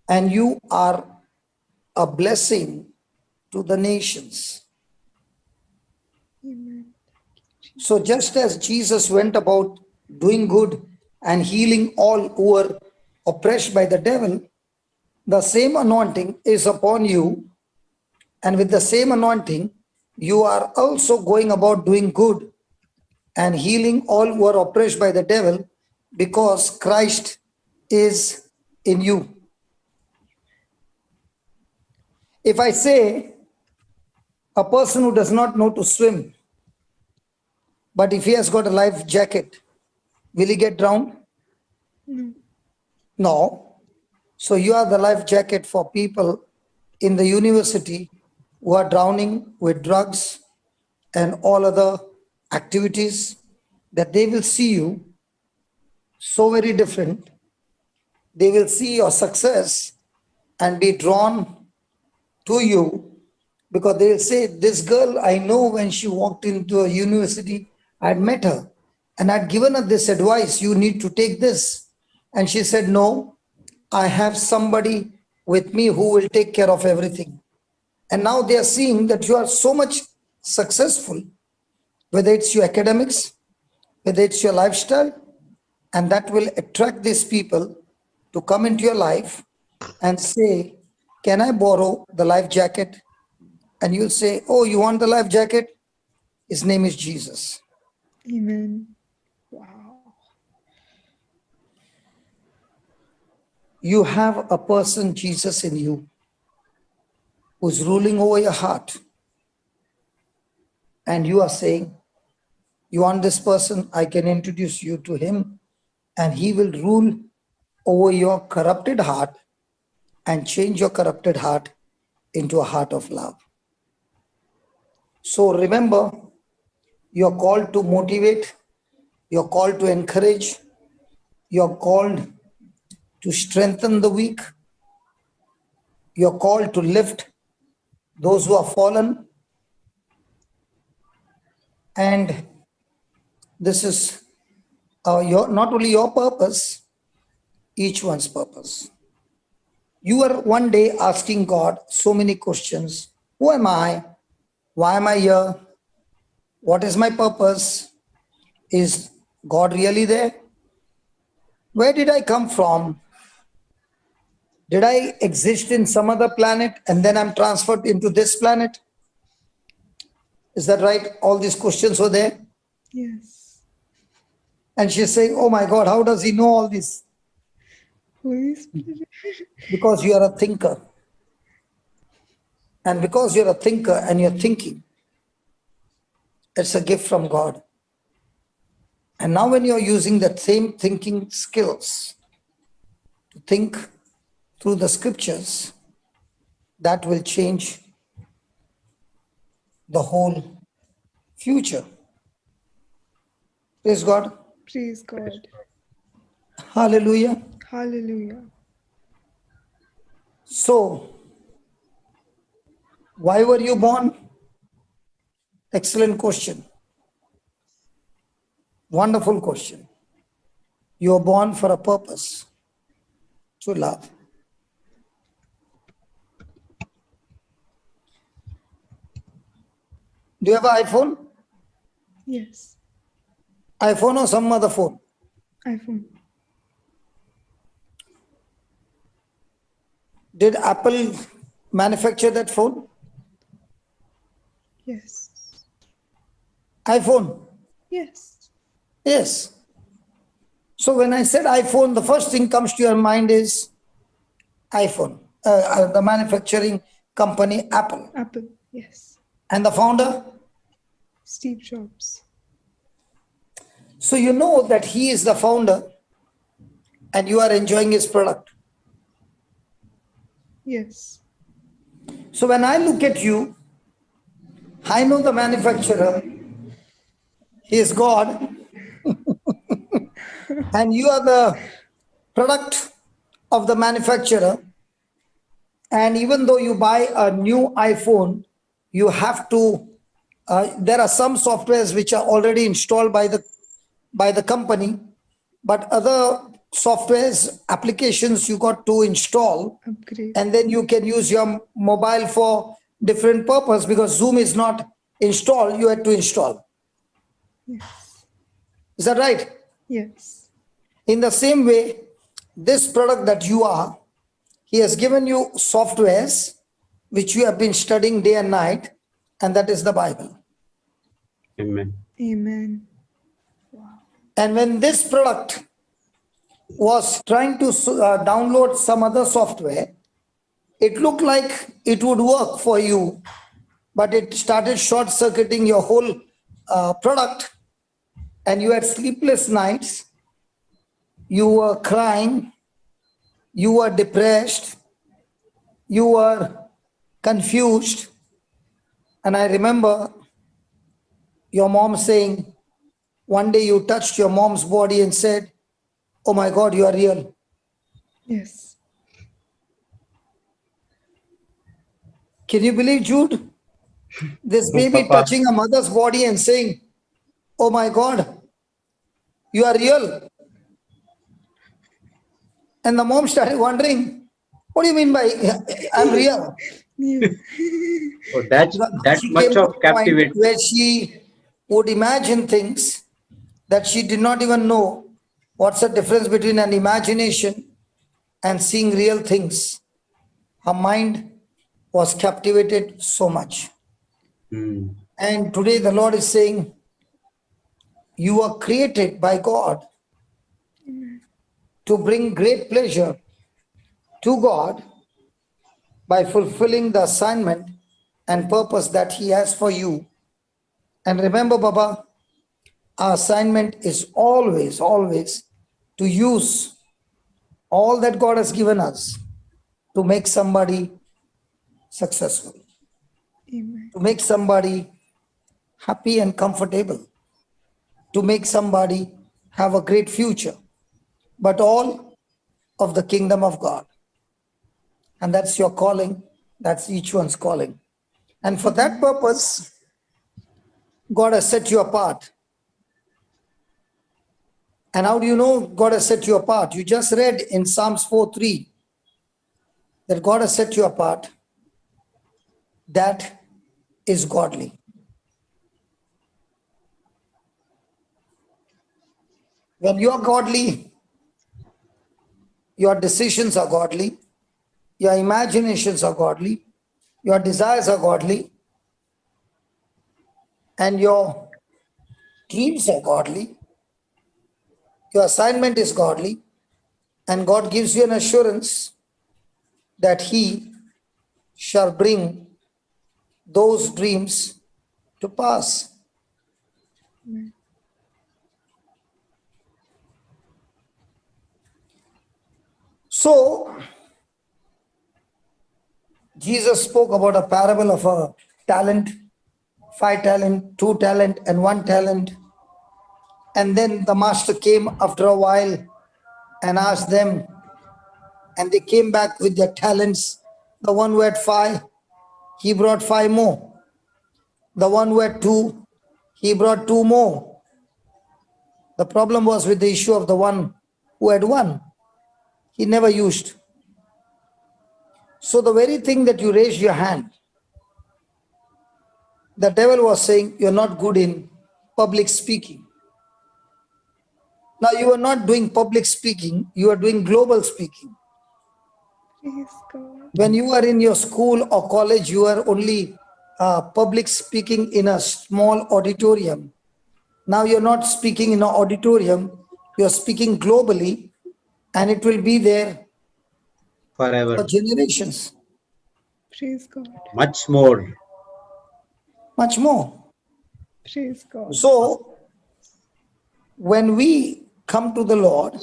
S1: and you are a blessing to the nations.
S2: Amen.
S1: So just as Jesus went about doing good and healing all who were oppressed by the devil, the same anointing is upon you. And with the same anointing, you are also going about doing good and healing all who are oppressed by the devil, because Christ is in you. If I say a person who does not know to swim, but if he has got a life jacket, will he get drowned?
S2: No.
S1: No. So you are the life jacket for people in the university who are drowning with drugs and all other activities, that they will see you so very different. They will see your success and be drawn to you, because they will say, this girl, I know when she walked into a university, I had met her. And I'd given her this advice, you need to take this. And she said, no, I have somebody with me who will take care of everything. And now they are seeing that you are so much successful, whether it's your academics, whether it's your lifestyle, and that will attract these people to come into your life and say, can I borrow the life jacket? And you'll say, oh, you want the life jacket? His name is Jesus.
S2: Amen. Wow.
S1: You have a person, Jesus, in you, who's ruling over your heart. And you are saying, you want this person, I can introduce you to him, and he will rule over your corrupted heart and change your corrupted heart into a heart of love. So remember, you're called to motivate, you're called to encourage, you're called to strengthen the weak, you're called to lift those who are fallen. And this is not only your purpose, each one's purpose. You are one day asking God so many questions. Who am I? Why am I here? What is my purpose? Is God really there? Where did I come from? Did I exist in some other planet and then I'm transferred into this planet? Is that right? All these questions were there.
S2: Yes.
S1: And she's saying, oh my God, how does he know all this?
S2: Holy Spirit.
S1: Because you are a thinker. And because you're a thinker and you're thinking, it's a gift from God. And now when you're using that same thinking skills to think through the scriptures, that will change the whole future. Praise God.
S2: Praise God.
S1: Hallelujah.
S2: Hallelujah.
S1: So, why were you born? Excellent question. Wonderful question. You were born for a purpose, to love. Do you have an iPhone?
S2: Yes.
S1: iPhone or some other phone?
S2: iPhone.
S1: Did Apple manufacture that phone?
S2: Yes.
S1: iPhone?
S2: Yes.
S1: Yes. So when I said iPhone, the first thing comes to your mind is iPhone, the manufacturing company Apple.
S2: Apple. Yes.
S1: And the founder?
S2: Steve Jobs.
S1: So you know that he is the founder and you are enjoying his product.
S2: Yes.
S1: So when I look at you, I know the manufacturer, he is God, and you are the product of the manufacturer. And even though you buy a new iPhone, you have to, there are some softwares which are already installed by the company, but other softwares, applications you got to install,
S2: Upgrade.
S1: and then you can use your mobile for different purpose because Zoom is not installed, you had to install.
S2: Yes.
S1: Is that right?
S2: Yes.
S1: In the same way, this product that you are, he has given you softwares which you have been studying day and night, and that is the Bible.
S3: Amen.
S2: Amen.
S1: And when this product was trying to download some other software, it looked like it would work for you, but it started short-circuiting your whole product, and you had sleepless nights, you were crying, you were depressed, you were confused. And I remember your mom saying, one day you touched your mom's body and said, oh my God, you are real.
S2: Yes.
S1: Can you believe, Jude? This
S3: No,
S1: baby
S3: Papa.
S1: touching a mother's body and saying, oh my God, you are real. And the mom started wondering, what do you mean by I'm real?
S2: Yeah.
S3: So that's
S1: Because
S3: that
S1: she
S3: much
S1: came to
S3: of
S1: a point
S3: captivate.
S1: where she would imagine things that she did not even know what's the difference between an imagination and seeing real things. Her mind was captivated so much.
S3: Hmm.
S1: And today the Lord is saying, you are created by God to bring great pleasure to God by fulfilling the assignment and purpose that He has for you. And remember, Baba, our assignment is always, always to use all that God has given us to make somebody successful,
S2: Amen.
S1: to make somebody happy and comfortable, to make somebody have a great future, but all of the kingdom of God. And that's your calling, that's each one's calling. And for that purpose, God has set you apart. And how do you know God has set you apart? You just read in Psalms 4:3 that God has set you apart. That is godly. When you are godly, your decisions are godly, your imaginations are godly, your desires are godly, and your dreams are godly, your assignment is godly, and God gives you an assurance that He shall bring those dreams to pass.
S2: Amen.
S1: So, Jesus spoke about a parable of a talent, 5 talent, 2 talent, and 1 talent. And then the master came after a while and asked them, and they came back with their talents. The one who had 5, he brought 5 more. The one who had 2, he brought 2 more. The problem was with the issue of the one who had 1. He never used. So the very thing that you raised your hand, the devil was saying, you're not good in public speaking. Now you are not doing public speaking, you are doing global speaking.
S2: Praise God.
S1: When you are in your school or college, you are only public speaking in a small auditorium. Now you're not speaking in an auditorium, you're speaking globally, and it will be there for
S3: Forever.
S1: generations,
S2: Praise God.
S3: Much more.
S1: much more.
S2: Praise God.
S1: So when we come to the Lord,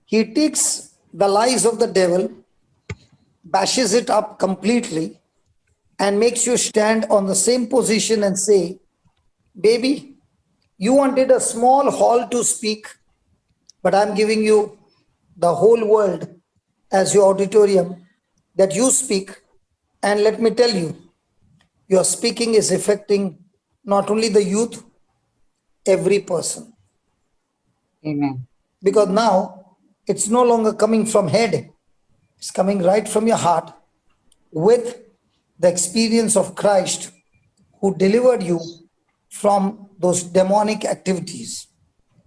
S1: He takes the lies of the devil, bashes it up completely, and makes you stand on the same position and say, baby, you wanted a small hall to speak, but I'm giving you the whole world as your auditorium that you speak. And let me tell you, your speaking is affecting not only the youth, every person.
S4: Amen.
S1: Because now it's no longer coming from head, it's coming right from your heart with the experience of Christ who delivered you from those demonic activities.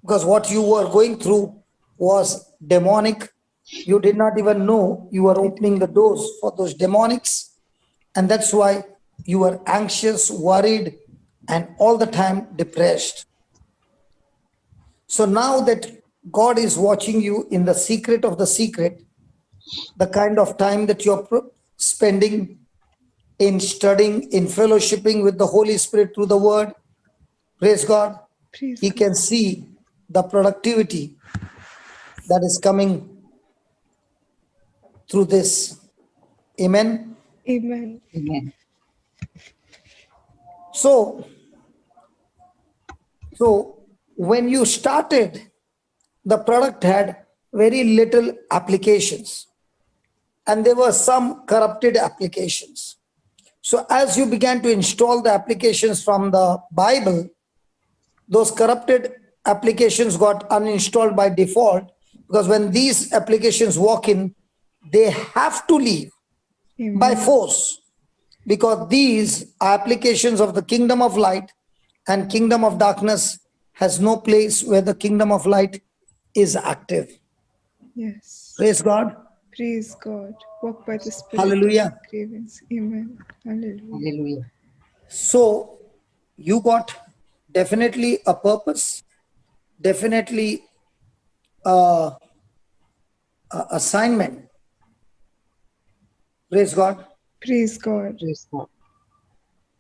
S1: Because what you were going through was demonic. You did not even know you were opening the doors for those demonics. And that's why you were anxious, worried, and all the time depressed. So now that God is watching you in the secret of the secret, the kind of time that you're spending in studying, in fellowshipping with the Holy Spirit through the Word, praise God,
S2: Praise
S1: He
S2: God.
S1: can see the productivity that is coming through this. Amen.
S2: Amen.
S4: Amen.
S1: So when you started, the product had very little applications, and there were some corrupted applications. So as you began to install the applications from the Bible, those corrupted applications got uninstalled by default, because when these applications walk in, they have to leave by force, because these are applications of the kingdom of light, and kingdom of darkness has no place where the kingdom of light is active.
S2: Yes.
S1: Praise God.
S2: Praise God. Walk by the Spirit.
S1: Hallelujah.
S2: Cravings. Amen. Hallelujah.
S4: Hallelujah.
S1: So you got definitely a purpose, definitely a assignment. Praise God.
S2: Praise God.
S4: Praise God.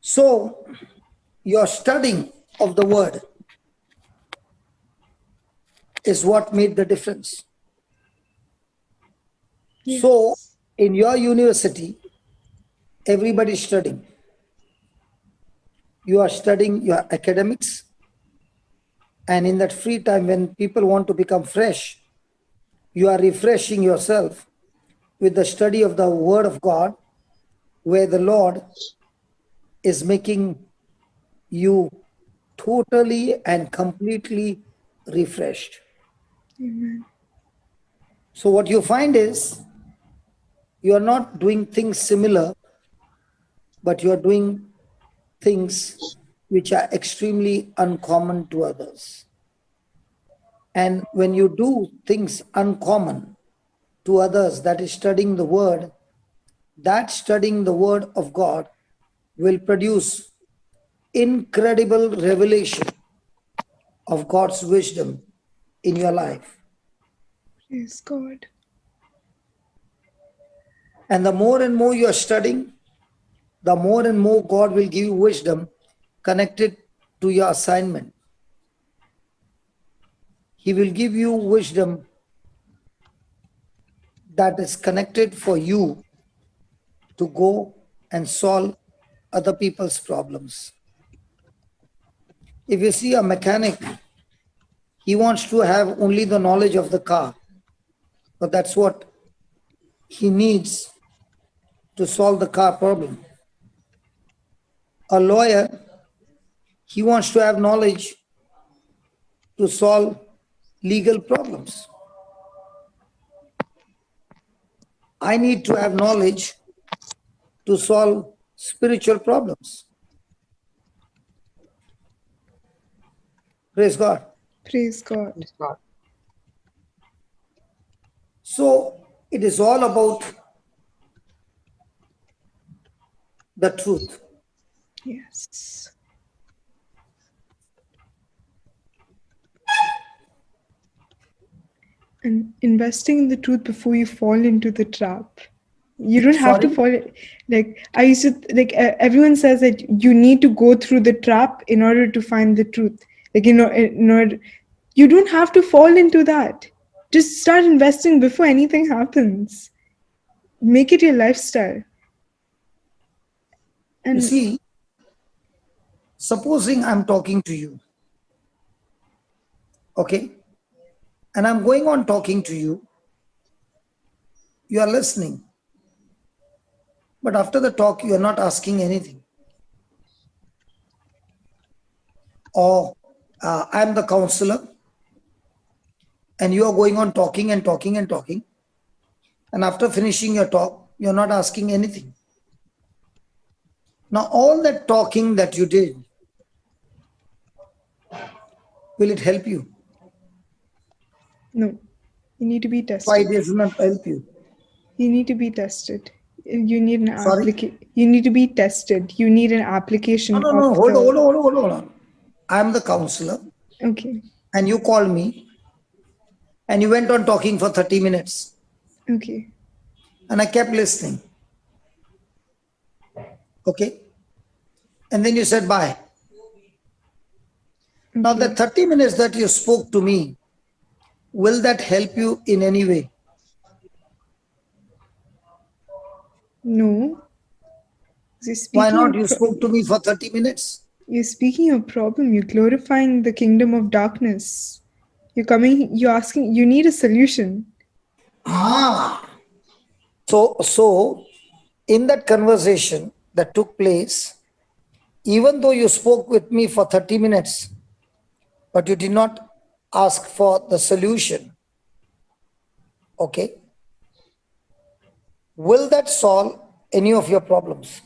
S1: So your studying of the word is what made the difference.
S2: Yes.
S1: So in your university, everybody is studying. You are studying your academics, and in that free time when people want to become fresh, you are refreshing yourself with the study of the word of God, where the Lord is making you totally and completely refreshed.
S2: Amen.
S1: So what you find is you are not doing things similar, but you are doing things which are extremely uncommon to others. And when you do things uncommon to others, that is studying the word, that studying the word of God will produce incredible revelation of God's wisdom in your life.
S2: Praise God.
S1: And the more and more you are studying, the more and more God will give you wisdom connected to your assignment. He will give you wisdom that is connected for you to go and solve other people's problems. If you see a mechanic, he wants to have only the knowledge of the car, but that's what he needs to solve the car problem. A lawyer, he wants to have knowledge to solve legal problems. I need to have knowledge to solve spiritual problems. Praise God.
S2: Praise God.
S4: Praise God.
S1: So it is all about the truth.
S2: Yes. And investing in the truth before you fall into the trap. You don't have to fall. Like I used to, like everyone says that you need to go through the trap in order to find the truth. Like in order, you don't have to fall into that. Just start investing before anything happens. Make it your lifestyle.
S1: You
S2: And
S1: see, supposing I'm talking to you, okay, and I'm going on talking to you, you are listening, but after the talk, you are not asking anything. Or I'm the counselor, and you are going on talking and talking and talking, and after finishing your talk, you're not asking anything. Now, all that talking that you did, will it help you?
S2: no, you need to be
S1: Why
S2: tested.
S1: does not help you?
S2: You need to be tested. You need an
S1: Sorry?
S2: application. You need to be tested. You need an application
S1: No,
S2: of
S1: hold on,
S2: the.
S1: hold on. I'm the counselor,
S2: Okay.
S1: and you called me, and you went on talking for 30 minutes,
S2: Okay.
S1: and I kept listening. Okay? And then you said bye. Now, the
S2: Okay.
S1: 30 minutes that you spoke to me, will that help you in any way?
S2: No. You're
S1: Why
S2: speaking
S1: not?
S2: of
S1: You spoke to me for 30 minutes.
S2: you're speaking of problem. You're glorifying the kingdom of darkness. You're coming. You're asking. You need a solution.
S1: Ah. So in that conversation that took place, even though you spoke with me for 30 minutes, but you did not ask for the solution, okay, will that solve any of your problems?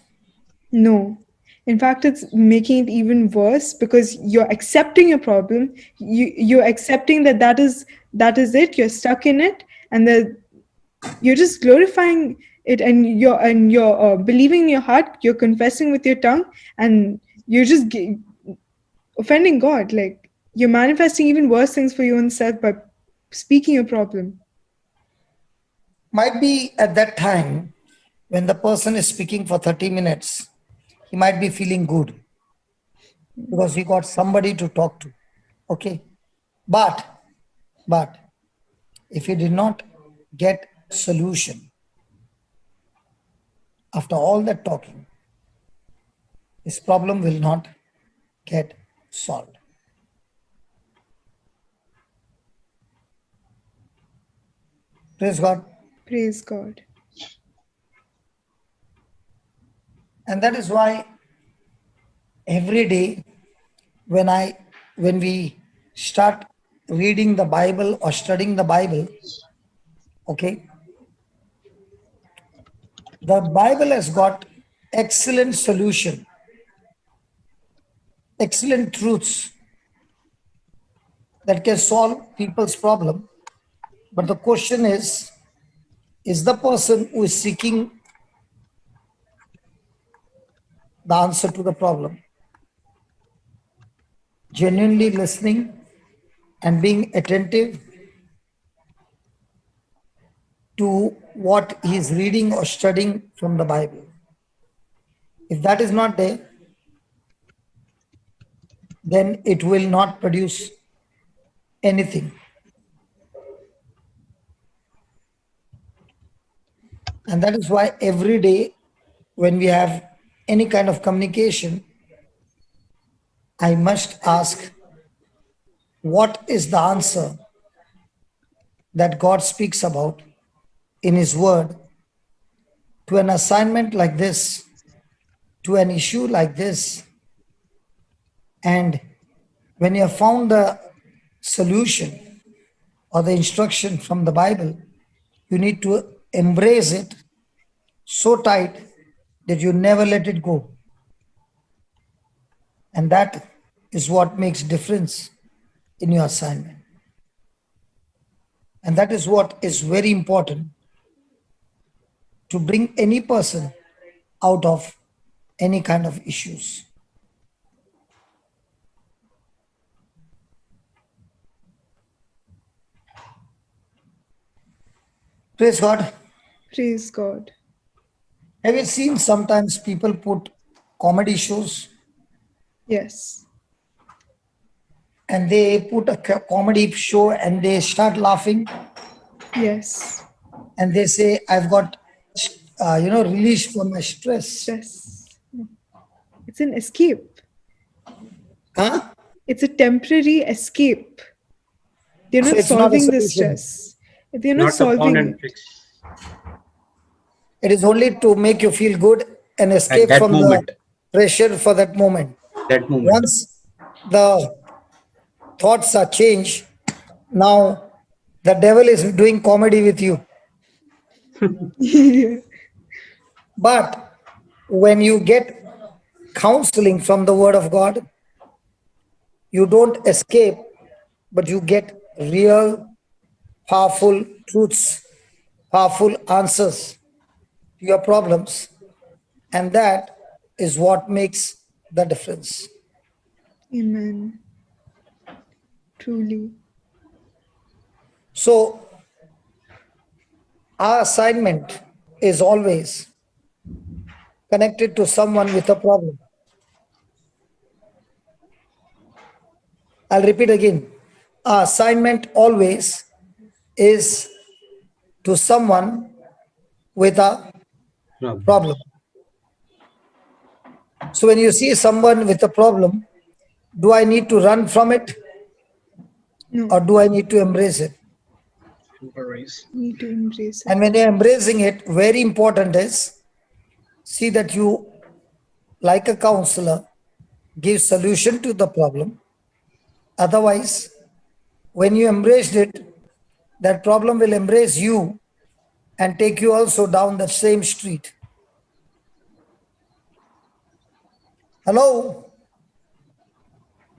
S2: No. In fact, it's making it even worse because you're accepting your problem. You're accepting that that is it. You're stuck in it, and that you're just glorifying it, and you're believing in your heart. You're confessing with your tongue, and you're just offending God. Like you're manifesting even worse things for your own self by speaking your problem.
S1: Might be at that time when the person is speaking for 30 minutes, he might be feeling good because he got somebody to talk to. Okay. But if he did not get solution after all that talking, his problem will not get solved. Praise God.
S2: Praise God.
S1: And that is why every day when we start reading the Bible or studying the Bible, okay, the Bible has got excellent solution, excellent truths that can solve people's problem. But the question is the person who is seeking the answer to the problem genuinely listening and being attentive to what he is reading or studying from the Bible? If that is not there, then it will not produce anything. And that is why every day when we have any kind of communication, I must ask, what is the answer that God speaks about in His Word to an assignment like this, to an issue like this? And when you have found the solution or the instruction from the Bible, you need to embrace it so tight that you never let it go. And that is what makes difference in your assignment. And that is what is very important to bring any person out of any kind of issues. Praise God.
S2: Praise God.
S1: Have you seen sometimes people put comedy shows
S2: Yes.
S1: and they put a comedy show and they start laughing
S2: Yes.
S1: and they say, I've got, release from my stress.
S2: Stress. It's an escape.
S1: Huh?
S2: It's a temporary escape. They're
S1: So
S2: not
S1: it's not a
S2: solving the
S1: solution.
S2: stress. They're not
S3: Not a
S2: solving
S3: permanent
S2: it.
S3: fix.
S1: It is only to make you feel good and
S3: At
S1: escape
S3: that
S1: from the
S3: moment,
S1: pressure for that moment.
S3: that moment.
S1: Once the thoughts are changed, now the devil is doing comedy with you.
S2: Yeah.
S1: But when you get counseling from the Word of God, you don't escape, but you get real, powerful truths, powerful answers to your problems. And that is what makes the difference.
S2: Amen. Truly.
S1: So, our assignment is always connected to someone with a problem. I'll repeat again. Our assignment always is to someone with a
S3: Problem.
S1: problem. So when you see someone with a problem, do I need to run from it
S2: No.
S1: or do I need to embrace it?
S3: Embrace.
S2: Need to embrace it.
S1: And when you're embracing it, very important is see that you, like a counselor, give solution to the problem. Otherwise, when you embraced it, that problem will embrace you and take you also down that same street. Hello?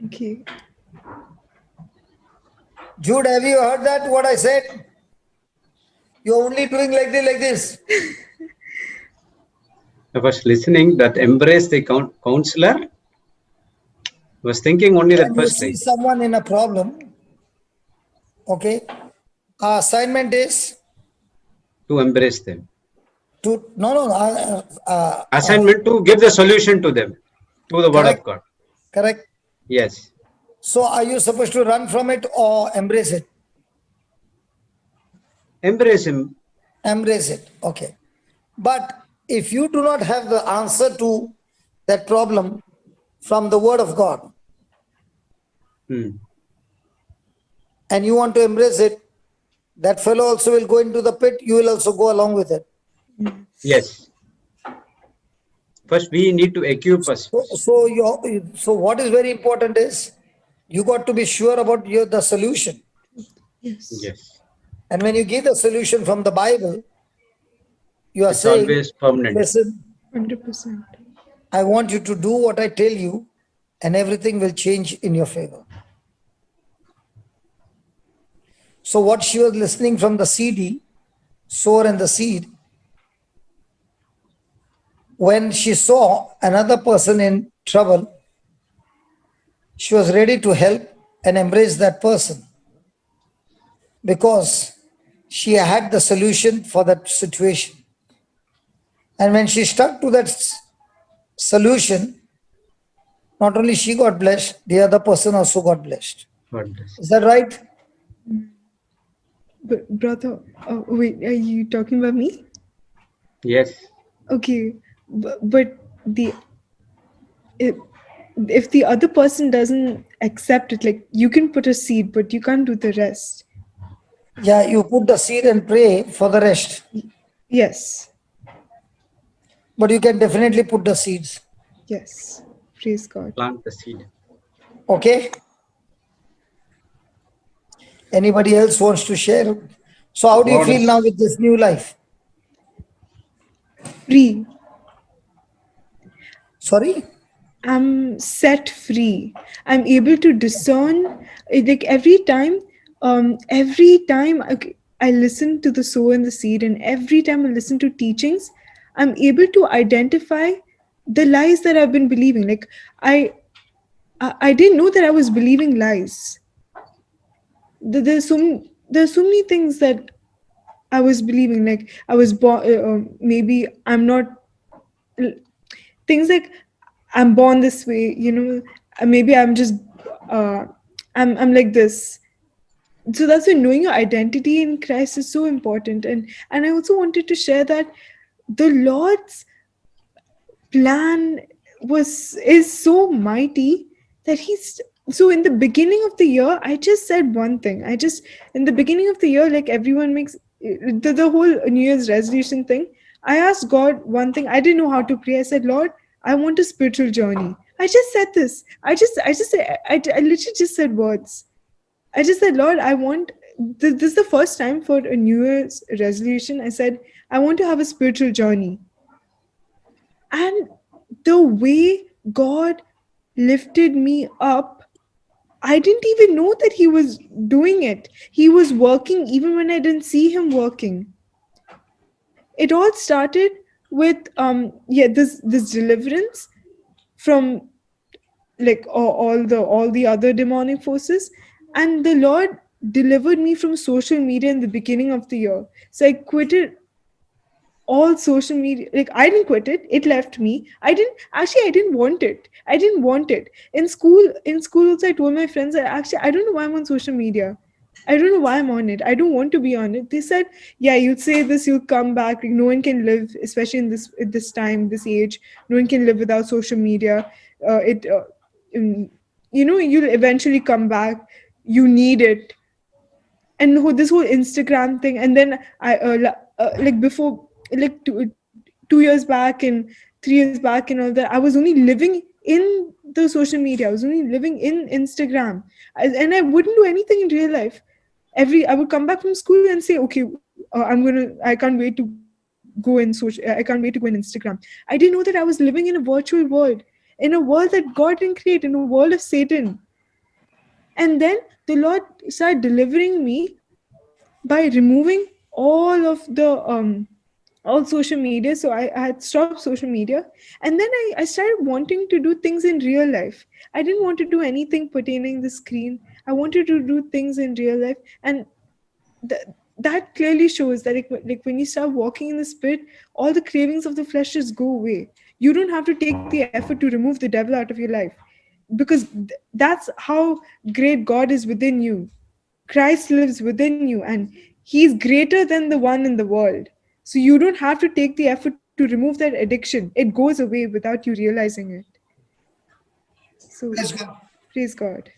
S2: Okay.
S1: Jude, have you heard that, what I said? You're only doing like this.
S3: I was listening that embrace the counselor. I was thinking only that
S1: When you
S3: first
S1: see
S3: line.
S1: someone in a problem, okay, our assignment is
S3: To embrace them.
S1: to,
S3: Assignment to give the solution to them, to the word of
S1: correct,
S3: God.
S1: correct.
S3: Yes.
S1: So are you supposed to run from it or embrace it?
S3: Embrace him.
S1: Embrace it, okay. But if you do not have the answer to that problem from the word of God, and you want to embrace it, that fellow also will go into the pit, you will also go along with it.
S3: Yes. First, we need to equip us.
S1: So what is very important is you got to be sure about the solution.
S2: Yes.
S3: Yes.
S1: And when you give the solution from the Bible, you are
S3: It's
S1: saying,
S3: always permanent.
S1: listen,
S2: 100%.
S1: I want you to do what I tell you, and everything will change in your favor. So what she was listening from the CD, sower and the seed, when she saw another person in trouble, she was ready to help and embrace that person because she had the solution for that situation. And when she stuck to that solution, not only she got blessed, the other person also got blessed.
S3: God bless.
S1: Is that right?
S2: But brother, wait, are you talking about me?
S3: Yes.
S2: Okay, but if the other person doesn't accept it, like you can put a seed, but you can't do the rest.
S1: Yeah, you put the seed and pray for the rest.
S2: Yes.
S1: But you can definitely put the seeds.
S2: Yes. Praise God.
S3: Plant the seed.
S1: Okay? Anybody else wants to share? So how do you
S3: God
S1: feel
S3: is-
S1: now with this new life?
S2: Free.
S1: Sorry?
S2: I'm set free. I'm able to discern, like every time I listen to the sower and the seed, and every time I listen to teachings, I'm able to identify the lies that I've been believing. Like I didn't know that I was believing lies. There's so many things that I was believing. Like I was born. Maybe I'm not. Things like I'm born this way. Maybe I'm just. I'm like this. So that's why knowing your identity in Christ is so important. And I also wanted to share that the Lord's plan is so mighty that he's so in the beginning of the year I just said one thing. In the beginning of the year, like everyone makes the whole New Year's resolution thing, I asked God one thing. I didn't know how to pray. I said, Lord, I want a spiritual journey. I just said this. I literally just said words. I just said, Lord, I want this is the first time for a New Year's resolution. I said, I want to have a spiritual journey. And the way God lifted me up, I didn't even know that he was doing it. He was working even when I didn't see him working. It all started with this deliverance from like all the other demonic forces, and the Lord delivered me from social media in the beginning of the year. So I quitted all social media. Like I didn't quit it, it left me. I didn't want it. In school also I told my friends that actually I don't know why I'm on social media. I don't know why I'm on it. I don't want to be on it. They said, yeah, you'd say this, you'll come back. Like, no one can live, especially at this time, this age, no one can live without social media. You'll eventually come back. You need it. And this whole Instagram thing. And then like before, like 2 years back and 3 years back and all that, I was only living in the social media. I was only living in Instagram, and I wouldn't do anything in real life. I would come back from school and say, okay, I can't wait to go in social. I can't wait to go in Instagram. I didn't know that I was living in a virtual world, in a world that God didn't create, in a world of Satan. And then the Lord started delivering me by removing all social media. So I had stopped social media, and then I started wanting to do things in real life. I didn't want to do anything pertaining the screen. I wanted to do things in real life, and that clearly shows that like when you start walking in the Spirit, all the cravings of the flesh just go away. You don't have to take the effort to remove the devil out of your life, because that's how great God is within you. Christ lives within you, and he's greater than the one in the world. So you don't have to take the effort to remove that addiction. It goes away without you realizing it. So
S1: Praise God.
S2: praise God.